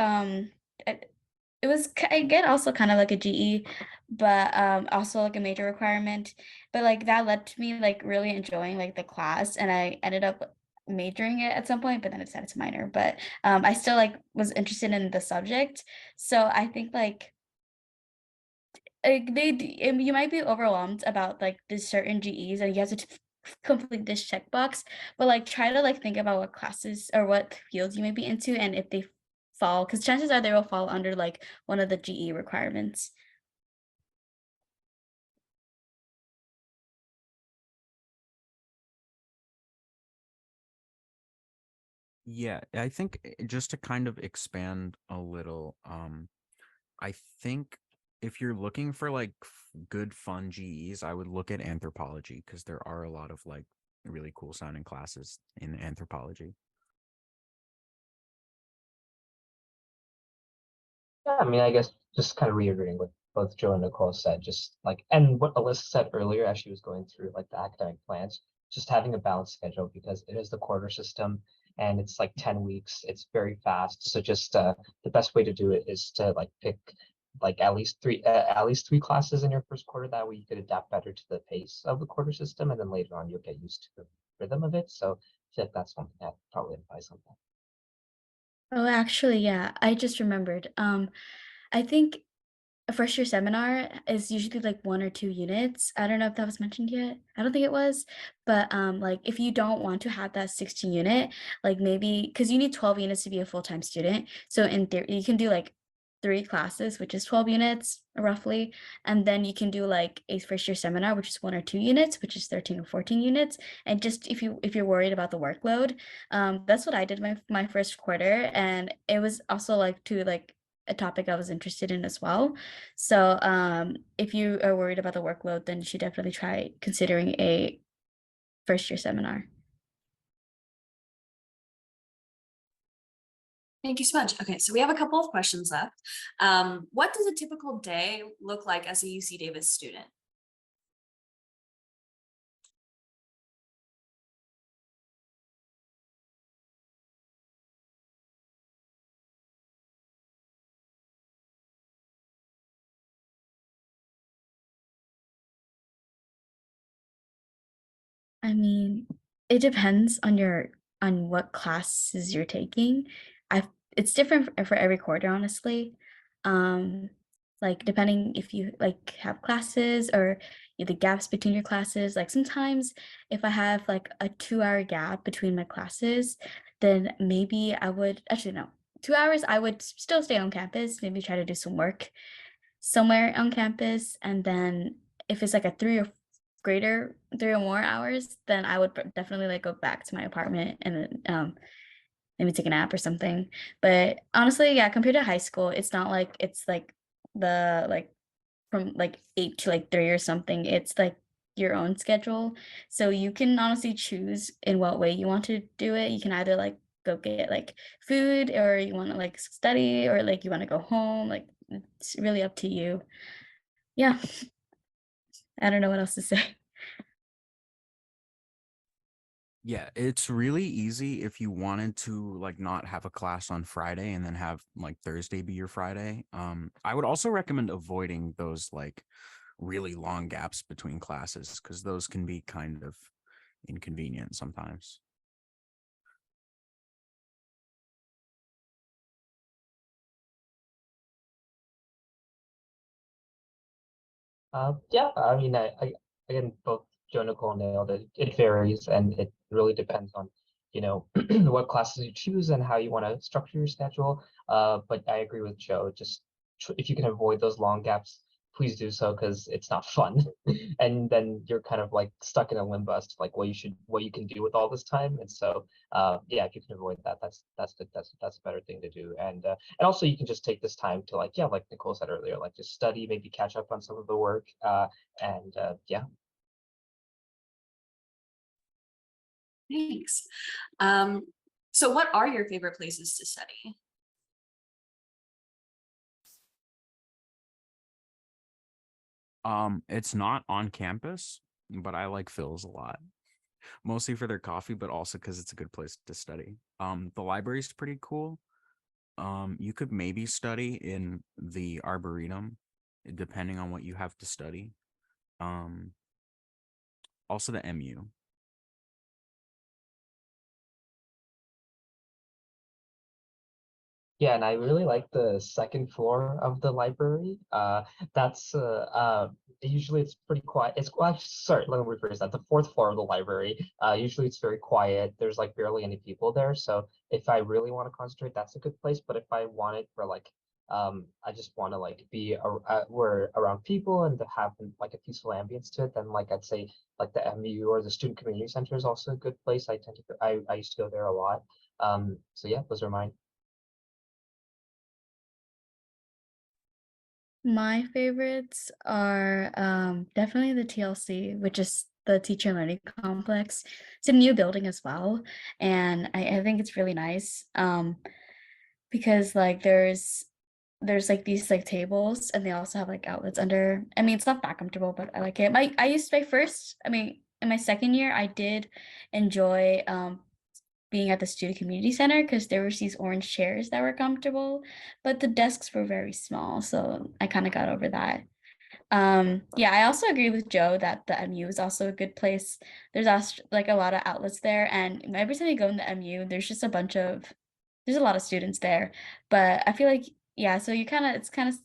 again also kind of like a GE, but also like a major requirement. But like that led to me like really enjoying like the class, and I ended up majoring it at some point, but then I decided to minor. But I still like was interested in the subject, so I think like you might be overwhelmed about like this certain GEs and you have to complete this checkbox, but like try to like think about what classes or what fields you may be into, and if they fall, because chances are they will fall under like one of the GE requirements. Yeah, I think just to kind of expand a little, I think if you're looking for like good fun GEs, I would look at anthropology because there are a lot of like really cool sounding classes in anthropology. Yeah, I mean, I guess just kind of reiterating what both Joe and Nicole said, just like, and what Alyssa said earlier as she was going through like the academic plans, just having a balanced schedule because it is the quarter system and it's like 10 weeks. It's very fast. So just the best way to do it is to like pick like at least three classes in your first quarter. That way you could adapt better to the pace of the quarter system, and then later on you'll get used to the rhythm of it. So I feel like that's something I'd probably advise on that. Oh, actually, yeah, I just remembered. I think a first year seminar is usually like 1 or 2 units. I don't know if that was mentioned yet. I don't think it was, but like if you don't want to have that 16 unit, like maybe because you need 12 units to be a full-time student. So in theory, you can do like 3 classes, which is 12 units roughly, and then you can do like a first year seminar, which is 1 or 2 units, which is 13 or 14 units. And just if you're worried about the workload, that's what I did my first quarter, and it was also like to like a topic I was interested in as well. So if you are worried about the workload, then you should definitely try considering a first year seminar. Thank you so much. Okay, so we have a couple of questions left. What does a typical day look like as a UC Davis student? I mean, it depends on what classes you're taking. It's different for every quarter, honestly. Um, like depending if you like have classes or the gaps between your classes. Like sometimes if I have like a 2 hour gap between my classes, then maybe I would actually no, 2 hours I would still stay on campus, maybe try to do some work somewhere on campus, and then if it's like a 3 or more hours, then I would definitely like go back to my apartment and then maybe take a nap or something. But honestly, yeah, compared to high school, it's not like it's like the like from like 8 to like 3 or something. It's like your own schedule. So you can honestly choose in what way you want to do it. You can either like go get like food, or you want to like study, or like you want to go home. Like it's really up to you. Yeah, I don't know what else to say. Yeah, it's really easy if you wanted to like not have a class on Friday and then have like Thursday be your Friday. I would also recommend avoiding those like really long gaps between classes because those can be kind of inconvenient sometimes. Yeah, I mean, again, both Joe and Nicole nailed it. It varies, and it really depends on, what classes you choose and how you want to structure your schedule. But I agree with Joe. Just if you can avoid those long gaps, please do so because it's not fun, and then you're kind of like stuck in a limbo as to like what you can do with all this time. And so, yeah, if you can avoid that, that's a better thing to do. And also you can just take this time to like, yeah, like Nicole said earlier, like just study, maybe catch up on some of the work. And yeah. Thanks. So what are your favorite places to study? It's not on campus, but I like Phil's a lot. Mostly for their coffee, but also because it's a good place to study. The library's pretty cool. You could maybe study in the Arboretum, depending on what you have to study. Um, Also the MU. Yeah, and I really like the second floor of the library. That's usually it's pretty quiet. It's well, sorry, let me rephrase that. The fourth floor of the library. Usually it's very quiet. There's like barely any people there. So if I really want to concentrate, that's a good place. But if I want it for like I just want to like be where around people and to have like a peaceful ambience to it, then like I'd say like the MU or the Student Community Center is also a good place. I tend to I used to go there a lot. So yeah, those are mine. My favorites are definitely the TLC, which is the Teacher Learning Complex. It's a new building as well, and I think it's really nice because like there's like these like tables, and they also have like outlets under. I mean, it's not that comfortable, but I like it. I used my first, I mean, in my second year, I did enjoy being at the student community center because there was these orange chairs that were comfortable, but the desks were very small, so I kind of got over that. Yeah, I also agree with Joe that the MU is also a good place. There's also like a lot of outlets there, and every time you go in the MU, there's a lot of students there. But I feel like, yeah, so it's kind of,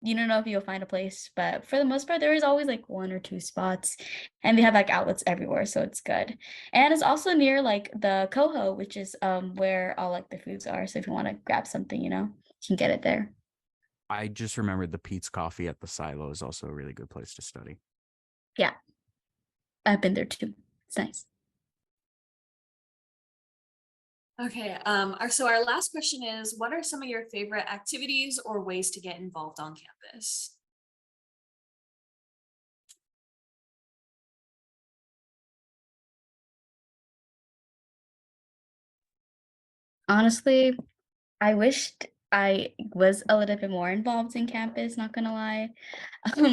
you don't know if you'll find a place, but for the most part, there is always like one or two spots, and they have like outlets everywhere, so it's good. And it's also near like the Coho, which is where all like the foods are. So if you want to grab something, you can get it there. I just remembered the Pete's Coffee at the Silo is also a really good place to study. Yeah, I've been there too. It's nice. Okay, so our last question is, what are some of your favorite activities or ways to get involved on campus? Honestly, I wished I was a little bit more involved in campus, not gonna lie.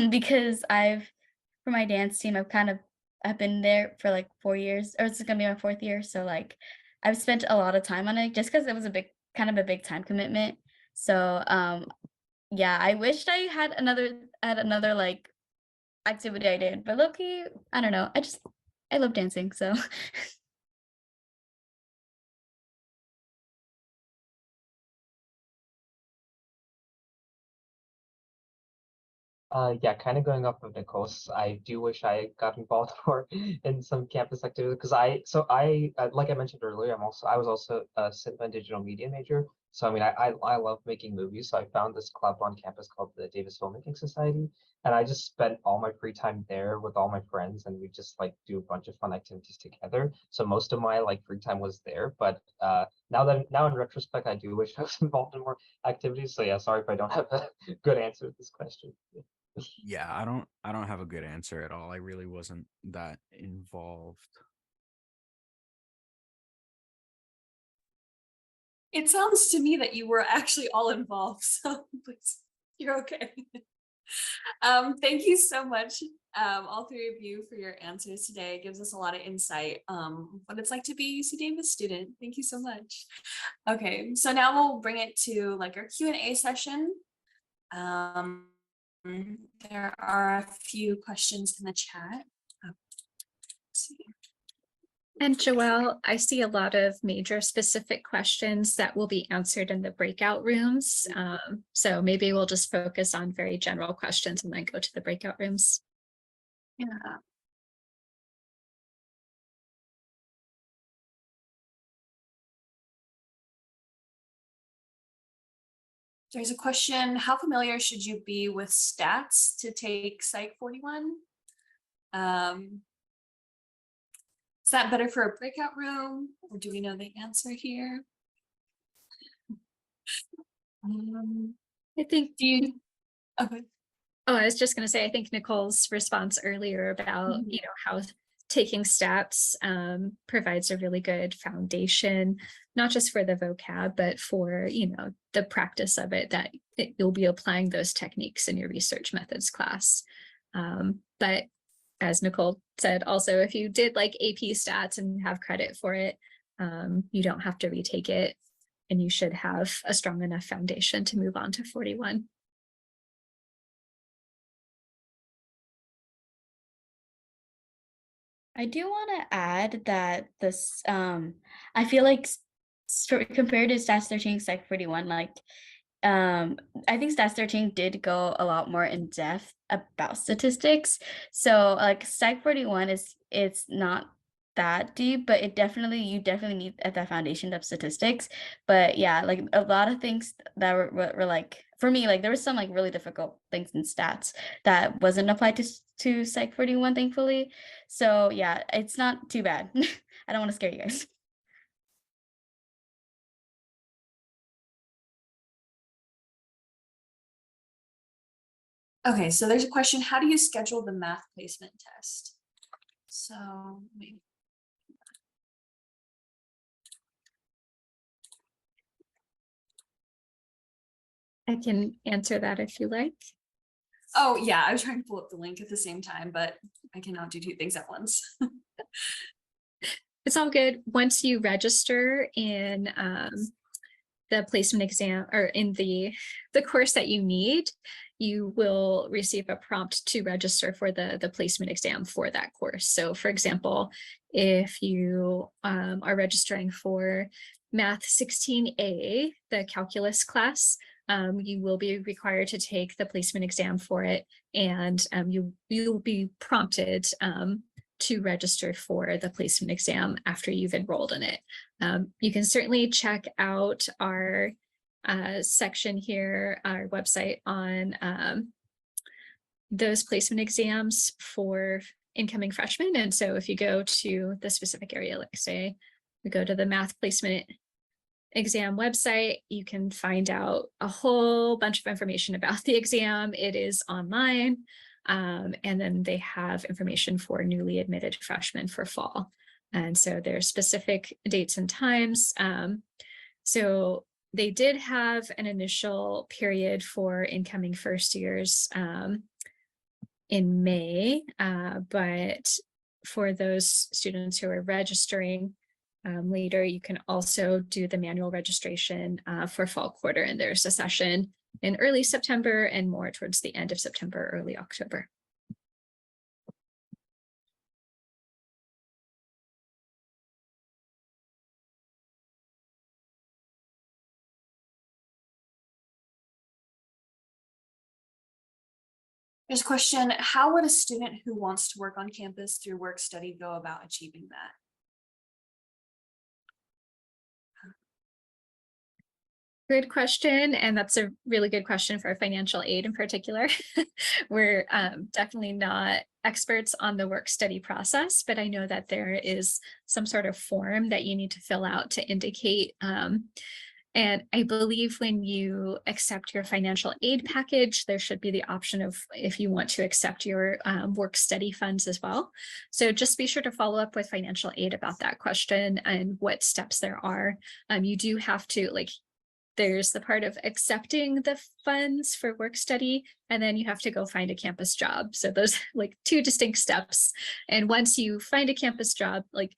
Because for my dance team, I've been there for like 4 years, or it's gonna be my fourth year. So like I've spent a lot of time on it just because it was kind of a big time commitment. So yeah, I wished I had another like activity I did, but low-key, I don't know. I love dancing, so Yeah, kind of going off of Nicole's, I do wish I got involved more in some campus activities because like I mentioned earlier, I was also a cinema and digital media major. So I mean, I love making movies. So I found this club on campus called the Davis Filmmaking Society, and I just spent all my free time there with all my friends, and we just like do a bunch of fun activities together. So most of my like free time was there. But now in retrospect, I do wish I was involved in more activities. So yeah, sorry if I don't have a good answer to this question. Yeah, I don't have a good answer at all. I really wasn't that involved. It sounds to me that you were actually all involved, so please, you're okay. Thank you so much, all three of you, for your answers today. It gives us a lot of insight what it's like to be a UC Davis student. Thank you so much. Okay, so now we'll bring it to like our Q&A session. There are a few questions in the chat. Let's see. And Joelle, I see a lot of major specific questions that will be answered in the breakout rooms. So maybe we'll just focus on very general questions and then go to the breakout rooms. Yeah. There's a question, how familiar should you be with stats to take Psych 41? Is that better for a breakout room, or do we know the answer here? I think Do you? Okay. Oh, I was just going to say, I think Nicole's response earlier about, how taking stats provides a really good foundation, not just for the vocab, but for, the practice of it, that you'll be applying those techniques in your research methods class. But as Nicole said, also, if you did like AP stats and have credit for it, you don't have to retake it, and you should have a strong enough foundation to move on to 41. I do want to add that I feel like compared to Stats 13 Psych 41, like I think Stats 13 did go a lot more in depth about statistics. So like Psych 41 it's not that deep, but you definitely need at that foundation of statistics. But yeah, like a lot of things that were like, for me, like there was some like really difficult things in stats that wasn't applied to Psych 41, thankfully. So yeah, it's not too bad. I don't want to scare you guys. Okay, so there's a question, how do you schedule the math placement test? So maybe. I can answer that if you like. Oh yeah, I was trying to pull up the link at the same time, but I cannot do two things at once. It's all good. Once you register in the placement exam or in the course that you need, you will receive a prompt to register for the placement exam for that course. So for example, if you are registering for Math 16A, the calculus class, you will be required to take the placement exam for it, and you will be prompted to register for the placement exam after you've enrolled in it. You can certainly check out our section here, our website on those placement exams for incoming freshmen. And so if you go to the specific area, like say we go to the math placement exam website, you can find out a whole bunch of information about the exam. It is online. And then they have information for newly admitted freshmen for fall. And so there's specific dates and times. So they did have an initial period for incoming first years in May, but for those students who are registering later, you can also do the manual registration for fall quarter, and there's a session in early September and more towards the end of September, early October. There's a question, how would a student who wants to work on campus through work study go about achieving that? Good question, and that's a really good question for financial aid in particular. We're definitely not experts on the work study process, but I know that there is some sort of form that you need to fill out to indicate. And I believe when you accept your financial aid package, there should be the option of if you want to accept your work study funds as well. So just be sure to follow up with financial aid about that question and what steps there are. You do have to, like, there's the part of accepting the funds for work study, and then you have to go find a campus job. So those like two distinct steps. And once you find a campus job, like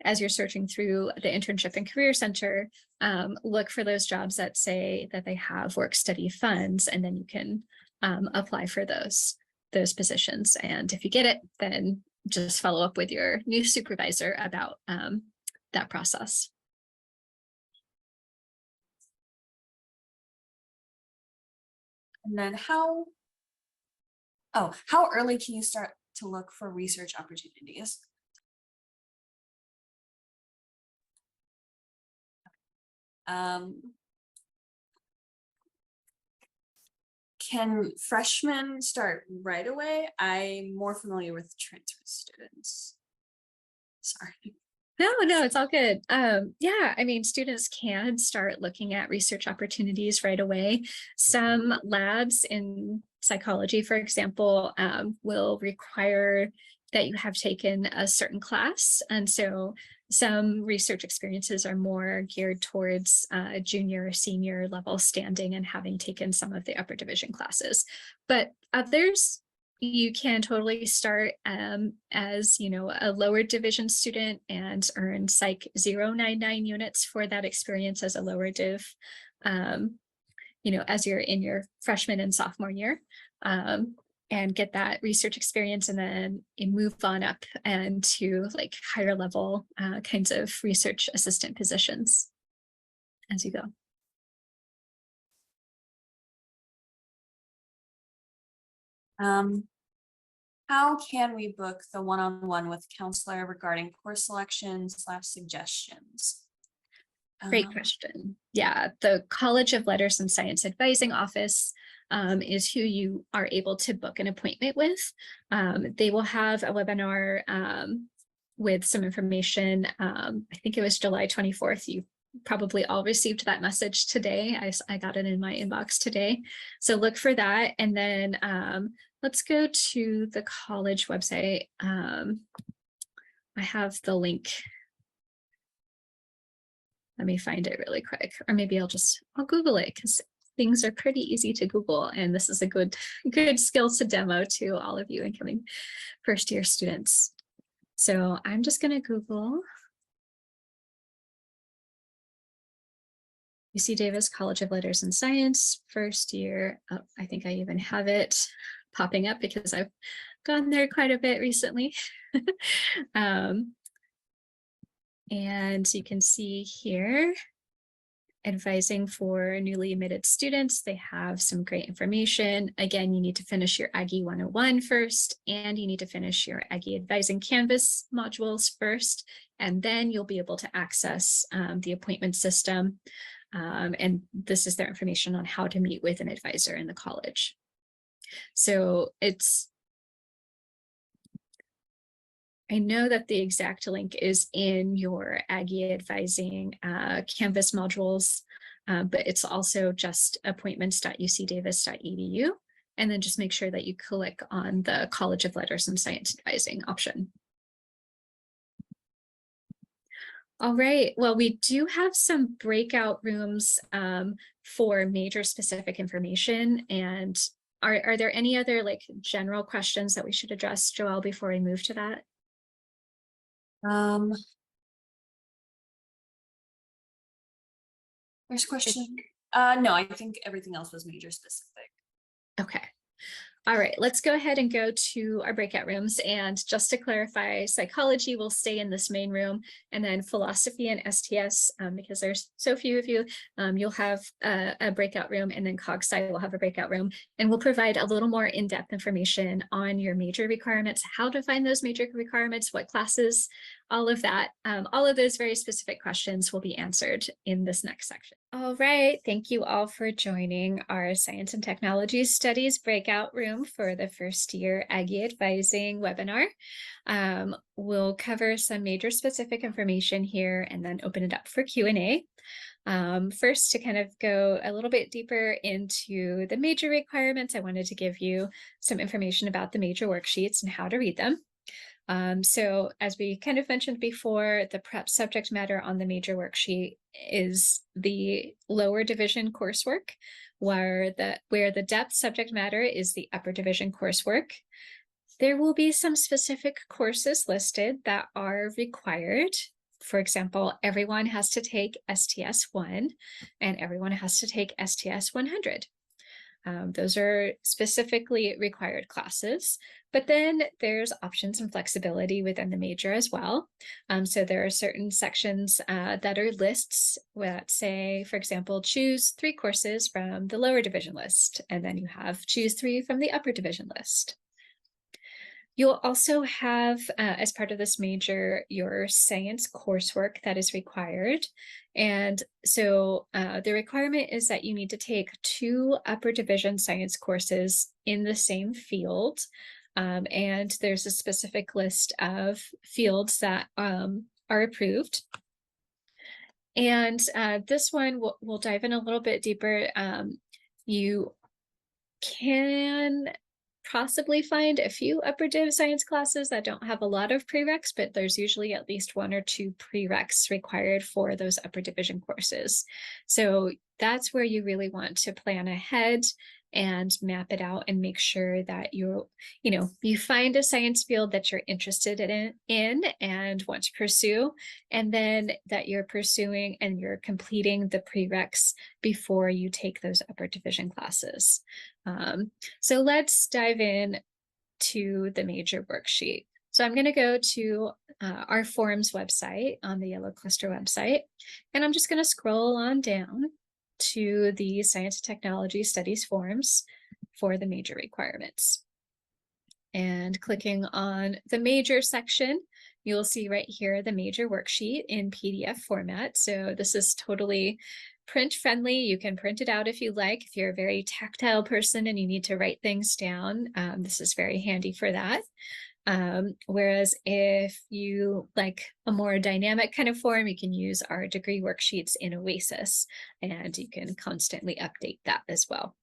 as you're searching through the internship and career center, look for those jobs that say that they have work study funds, and then you can apply for those positions. And if you get it, then just follow up with your new supervisor about that process. And then how early can you start to look for research opportunities? Can freshmen start right away? I'm more familiar with transfer students. Sorry. No, it's all good. Yeah, I mean, students can start looking at research opportunities right away. Some labs in psychology, for example, will require that you have taken a certain class. And so some research experiences are more geared towards junior or senior level standing and having taken some of the upper division classes. But others, you can totally start as, you know, a lower division student and earn Psych 099 units for that experience as a lower div, you know, as you're in your freshman and sophomore year, and get that research experience, and then you move on up and to like higher level kinds of research assistant positions. as you go. How can we book the one-on-one with counselor regarding course selection/suggestions? Great question. Yeah, the College of Letters and Science Advising Office is who you are able to book an appointment with. They will have a webinar with some information. I think it was July 24th. You probably all received that message today. I got it in my inbox today. So look for that. And then let's go to the college website. I have the link. Let me find it really quick, or maybe I'll Google it, because things are pretty easy to Google, and this is a good skill to demo to all of you incoming first year students. So I'm just going to Google UC Davis College of Letters and Science first year. Oh, I think I even have it popping up because I've gone there quite a bit recently. And you can see here, advising for newly admitted students. They have some great information. Again, you need to finish your Aggie 101 first, and you need to finish your Aggie Advising Canvas modules first, and then you'll be able to access the appointment system. And this is their information on how to meet with an advisor in the college. So I know that the exact link is in your Aggie Advising Canvas modules, but it's also just appointments.ucdavis.edu. And then just make sure that you click on the College of Letters and Science Advising option. All right, well, we do have some breakout rooms for major specific information. And are there any other like general questions that we should address, Joelle, before we move to that? First question. No, I think everything else was major specific. Okay. All right, let's go ahead and go to our breakout rooms. And just to clarify, psychology will stay in this main room, and then philosophy and STS, because there's so few of you, you'll have a breakout room, and then Cog Sci will have a breakout room. And we'll provide a little more in-depth information on your major requirements, how to find those major requirements, what classes, all of that. All of those very specific questions will be answered in this next section. All right, thank you all for joining our Science and Technology Studies breakout room for the first year Aggie Advising webinar. We'll cover some major specific information here and then open it up for Q&A. First, to kind of go a little bit deeper into the major requirements, I wanted to give you some information about the major worksheets and how to read them. So as we kind of mentioned before, the prep subject matter on the major worksheet is the lower division coursework, where the depth subject matter is the upper division coursework. There will be some specific courses listed that are required. For example, everyone has to take STS 1 and everyone has to take STS 100. Those are specifically required classes, but then there's options and flexibility within the major as well. So there are certain sections that are lists that say, for example, choose 3 courses from the lower division list, and then you have choose 3 from the upper division list. You'll also have, as part of this major, your science coursework that is required. And so the requirement is that you need to take 2 upper division science courses in the same field. And there's a specific list of fields that are approved. And this one, we'll dive in a little bit deeper. You can possibly find a few upper div science classes that don't have a lot of prereqs, but there's usually at least 1 or 2 prereqs required for those upper division courses. So that's where you really want to plan ahead and map it out and make sure that you find a science field that you're interested in and want to pursue, and then that you're pursuing and you're completing the prereqs before you take those upper division classes. So let's dive in to the major worksheet. So I'm going to go to our forums website on the Yellow Cluster website, and I'm just going to scroll on down to the Science and Technology Studies forums for the major requirements. And clicking on the major section, you'll see right here the major worksheet in PDF format. So this is totally print friendly. You can print it out if you like. If you're a very tactile person and you need to write things down, this is very handy for that. Whereas if you like a more dynamic kind of form, you can use our degree worksheets in Oasis, and you can constantly update that as well.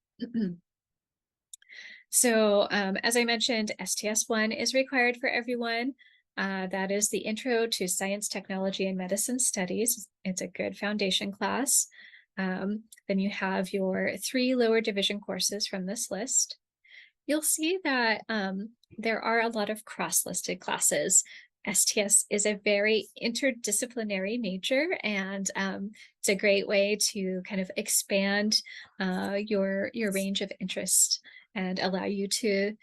So as I mentioned, STS1 is required for everyone. That is the Intro to Science, Technology, and Medicine Studies. It's a good foundation class. Then you have your 3 lower division courses from this list. You'll see that there are a lot of cross-listed classes. STS is a very interdisciplinary major, and it's a great way to kind of expand your range of interest and allow you to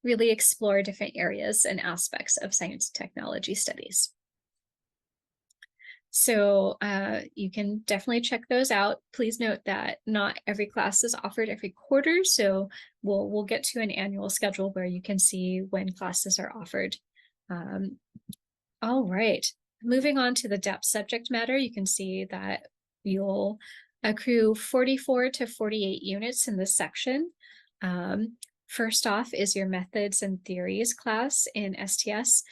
really explore different areas and aspects of science and technology studies. So you can definitely check those out. Please note that not every class is offered every quarter, so we'll get to an annual schedule where you can see when classes are offered. All right, moving on to the depth subject matter, you can see that you'll accrue 44 to 48 units in this section. First off is your methods and theories class in STS.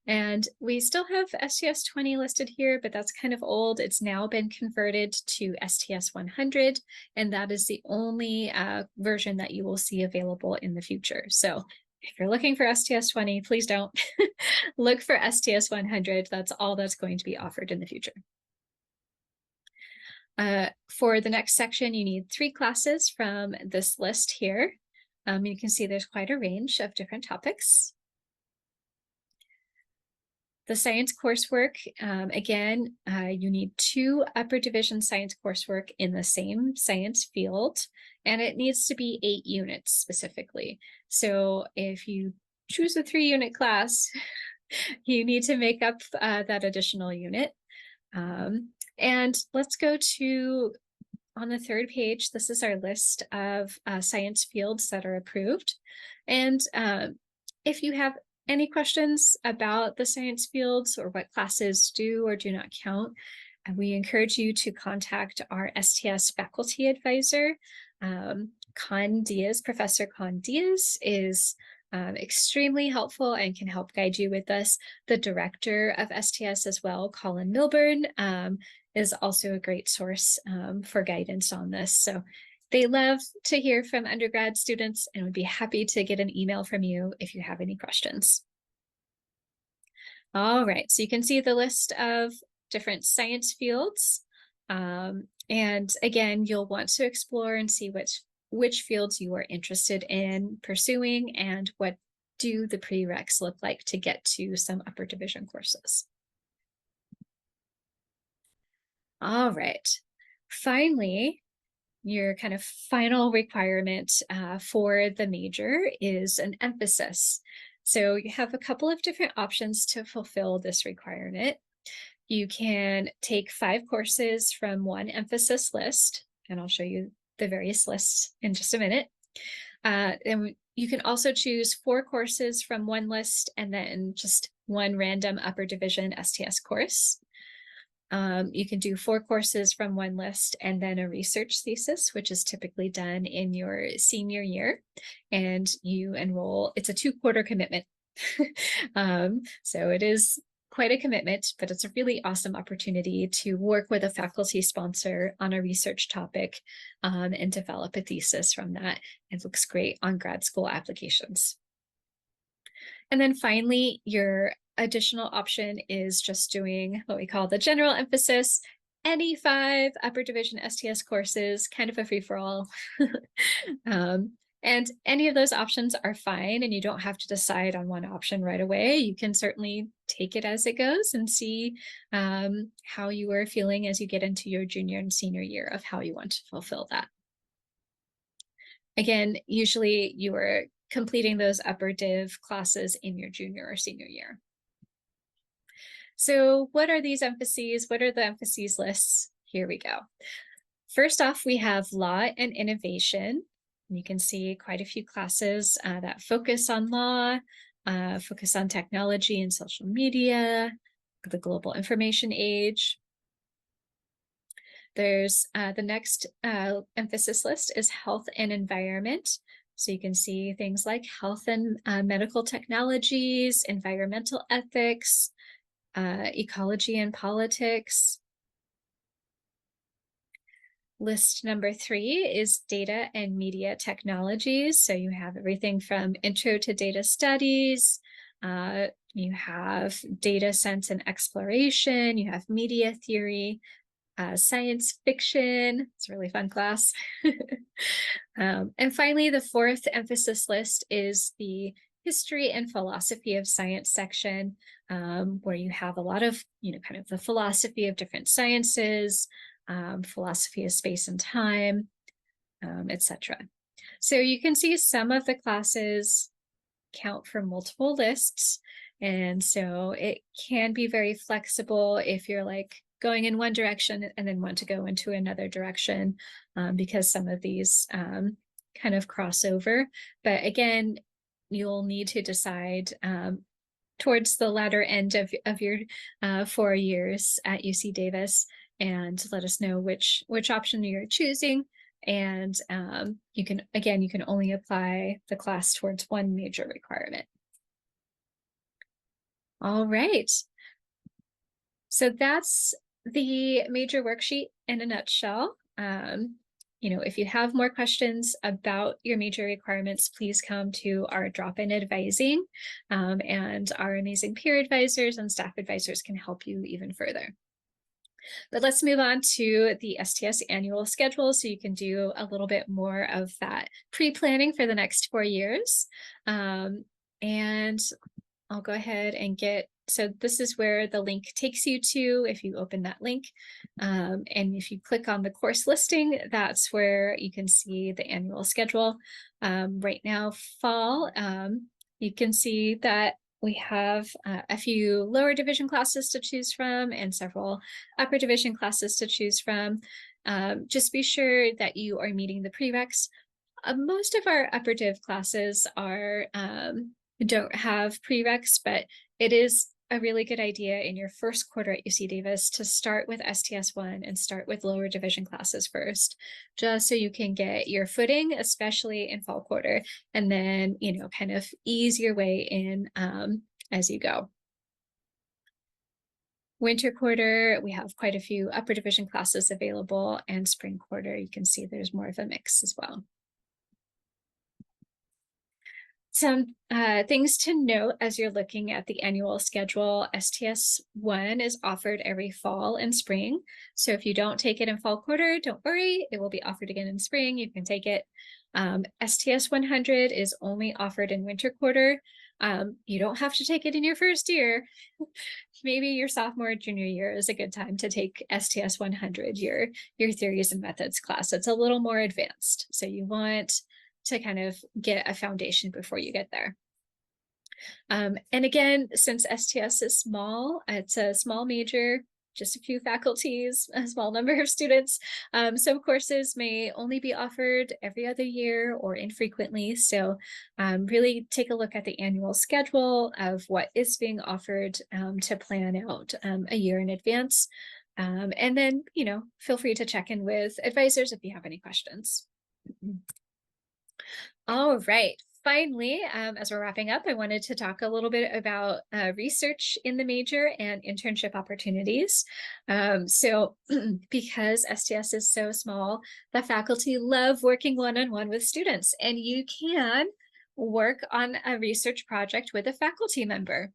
And we still have STS 20 listed here, but that's kind of old. It's now been converted to STS 100, and that is the only version that you will see available in the future. So if you're looking for STS 20, please don't. Look for STS 100. That's all that's going to be offered in the future. For the next section, you need 3 classes from this list here. You can see there's quite a range of different topics. The science coursework, again, you need 2 upper division science coursework in the same science field, and it needs to be 8 units specifically. So if you choose a 3-unit class, you need to make up that additional unit. And let's go to, on the 3rd page, this is our list of science fields that are approved. And if you have any questions about the science fields or what classes do or do not count, we encourage you to contact our STS faculty advisor. Professor Con Diaz is extremely helpful and can help guide you with this. The director of STS as well, Colin Milburn, is also a great source for guidance on this. So they love to hear from undergrad students and would be happy to get an email from you if you have any questions. All right, so you can see the list of different science fields. And again, you'll want to explore and see which fields you are interested in pursuing and what do the prereqs look like to get to some upper division courses. All right, finally, your kind of final requirement for the major is an emphasis. So you have a couple of different options to fulfill this requirement. You can take 5 courses from one emphasis list, and I'll show you the various lists in just a minute. And you can also choose 4 courses from one list and then just one random upper division STS course. You can do 4 courses from one list and then a research thesis, which is typically done in your senior year, and you enroll. It's a 2-quarter commitment. So it is quite a commitment, but it's a really awesome opportunity to work with a faculty sponsor on a research topic and develop a thesis from that. It looks great on grad school applications. And then finally, your additional option is just doing what we call the general emphasis, any 5 upper division STS courses, kind of a free-for-all. And any of those options are fine, and you don't have to decide on one option right away. You can certainly take it as it goes and see how you are feeling as you get into your junior and senior year of how you want to fulfill that. Again, usually you are completing those upper div classes in your junior or senior year. So what are these emphases? What are the emphases lists? Here we go. First off, we have law and innovation. You can see quite a few classes that focus on law, focus on technology and social media, the global information age. There's the next emphasis list is health and environment. So you can see things like health and medical technologies, environmental ethics, ecology and politics. List number 3 is data and media technologies. So you have everything from intro to data studies, you have data sense and exploration, you have media theory, science fiction. It's a really fun class. And finally, the 4th emphasis list is the history and philosophy of science section, where you have a lot of, kind of the philosophy of different sciences, philosophy of space and time, etc. So you can see some of the classes count for multiple lists. And so it can be very flexible if you're like going in one direction and then want to go into another direction, because some of these kind of cross over. But again, you'll need to decide towards the latter end of your 4 years at UC Davis, and let us know which option you're choosing. And you can only apply the class towards one major requirement. All right. So that's the major worksheet in a nutshell. If you have more questions about your major requirements, please come to our drop-in advising, and our amazing peer advisors and staff advisors can help you even further. But let's move on to the STS annual schedule so you can do a little bit more of that pre-planning for the next 4 years. And I'll go ahead and so this is where the link takes you to if you open that link. And if you click on the course listing, that's where you can see the annual schedule. Right now, fall, you can see that we have a few lower division classes to choose from and several upper division classes to choose from. Just be sure that you are meeting the prereqs. Most of our upper div classes don't have prereqs, but it is a really good idea in your first quarter at UC Davis to start with STS1 and start with lower division classes first, just so you can get your footing, especially in fall quarter, and then, kind of ease your way in as you go. Winter quarter, we have quite a few upper division classes available, and spring quarter, you can see there's more of a mix as well. Some things to note as you're looking at the annual schedule. STS1 is offered every fall and spring. So if you don't take it in fall quarter, don't worry, it will be offered again in spring. You can take it. STS 100 is only offered in winter quarter. You don't have to take it in your first year. Maybe your sophomore or junior year is a good time to take STS 100, your theories and methods class. It's a little more advanced. So you want to kind of get a foundation before you get there. And again, since STS is small, it's a small major, just a few faculties, a small number of students. Some courses may only be offered every other year or infrequently. So really take a look at the annual schedule of what is being offered to plan out a year in advance. And then, feel free to check in with advisors if you have any questions. All right. Finally, as we're wrapping up, I wanted to talk a little bit about research in the major and internship opportunities. So because STS is so small, the faculty love working one-on-one with students, and you can work on a research project with a faculty member.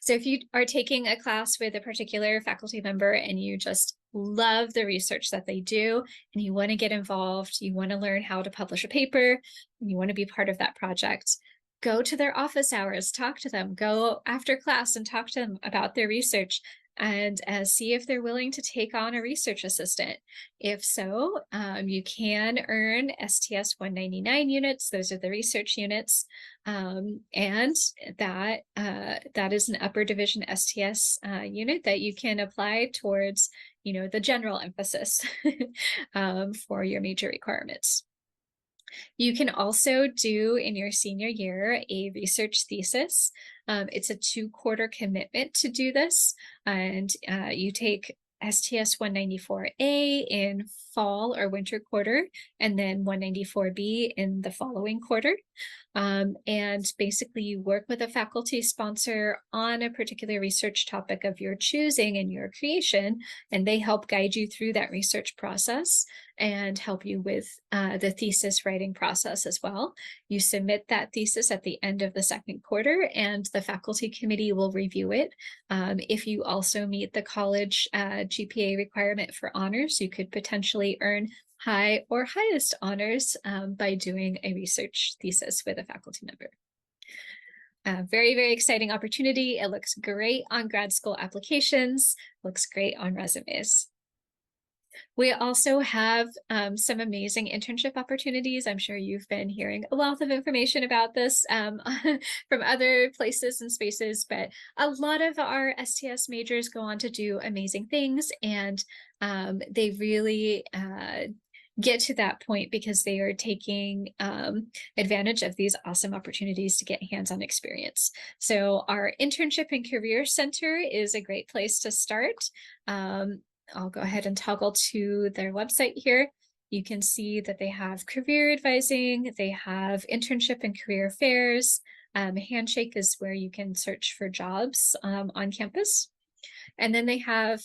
So if you are taking a class with a particular faculty member and you just love the research that they do and you want to get involved, you want to learn how to publish a paper, and you want to be part of that project, go to their office hours, talk to them, go after class and talk to them about their research. and see if they're willing to take on a research assistant. If so, you can earn STS 199 units. Those are the research units. And that is an upper division STS unit that you can apply towards, the general emphasis for your major requirements. You can also do in your senior year a research thesis. It's a 2-quarter commitment to do this, and you take STS 194A in fall or winter quarter, and then 194B in the following quarter. And basically you work with a faculty sponsor on a particular research topic of your choosing and your creation, and they help guide you through that research process and help you with the thesis writing process as well. You submit that thesis at the end of the 2nd quarter, and the faculty committee will review it. If you also meet the college GPA requirement for honors, you could potentially earn high or highest honors by doing a research thesis with a faculty member. Very, very exciting opportunity. It looks great on grad school applications, looks great on resumes. We also have some amazing internship opportunities. I'm sure you've been hearing a wealth of information about this from other places and spaces, but a lot of our STS majors go on to do amazing things, and they really get to that point because they are taking advantage of these awesome opportunities to get hands-on experience. So our Internship and Career Center is a great place to start. I'll go ahead and toggle to their website here. You can see that they have career advising, they have internship and career fairs. Handshake is where you can search for jobs on campus. And then they have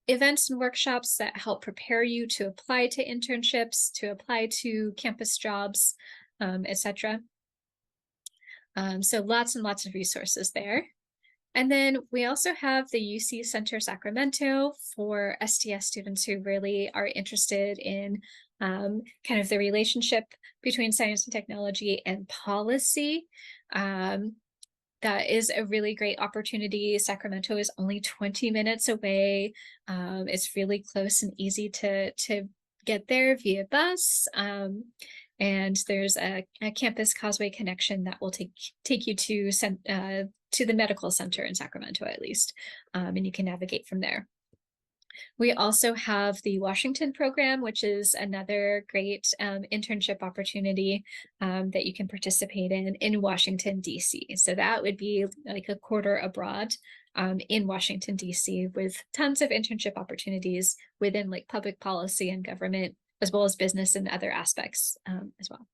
events and workshops that help prepare you to apply to internships, to apply to campus jobs, etc. So lots and lots of resources there. And then we also have the UC Center Sacramento for STS students who really are interested in kind of the relationship between science and technology and policy. That is a really great opportunity. Sacramento is only 20 minutes away. It's really close and easy to get there via bus. And there's a campus causeway connection that will take you to the medical center in Sacramento, at least, and you can navigate from there. We also have the Washington program, which is another great internship opportunity that you can participate in Washington, D.C. So that would be like a quarter abroad in Washington, D.C. with tons of internship opportunities within like public policy and government, as well as business and other aspects as well.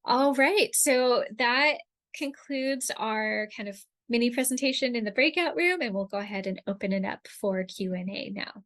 All right, so that concludes our kind of mini presentation in the breakout room, and we'll go ahead and open it up for Q&A now.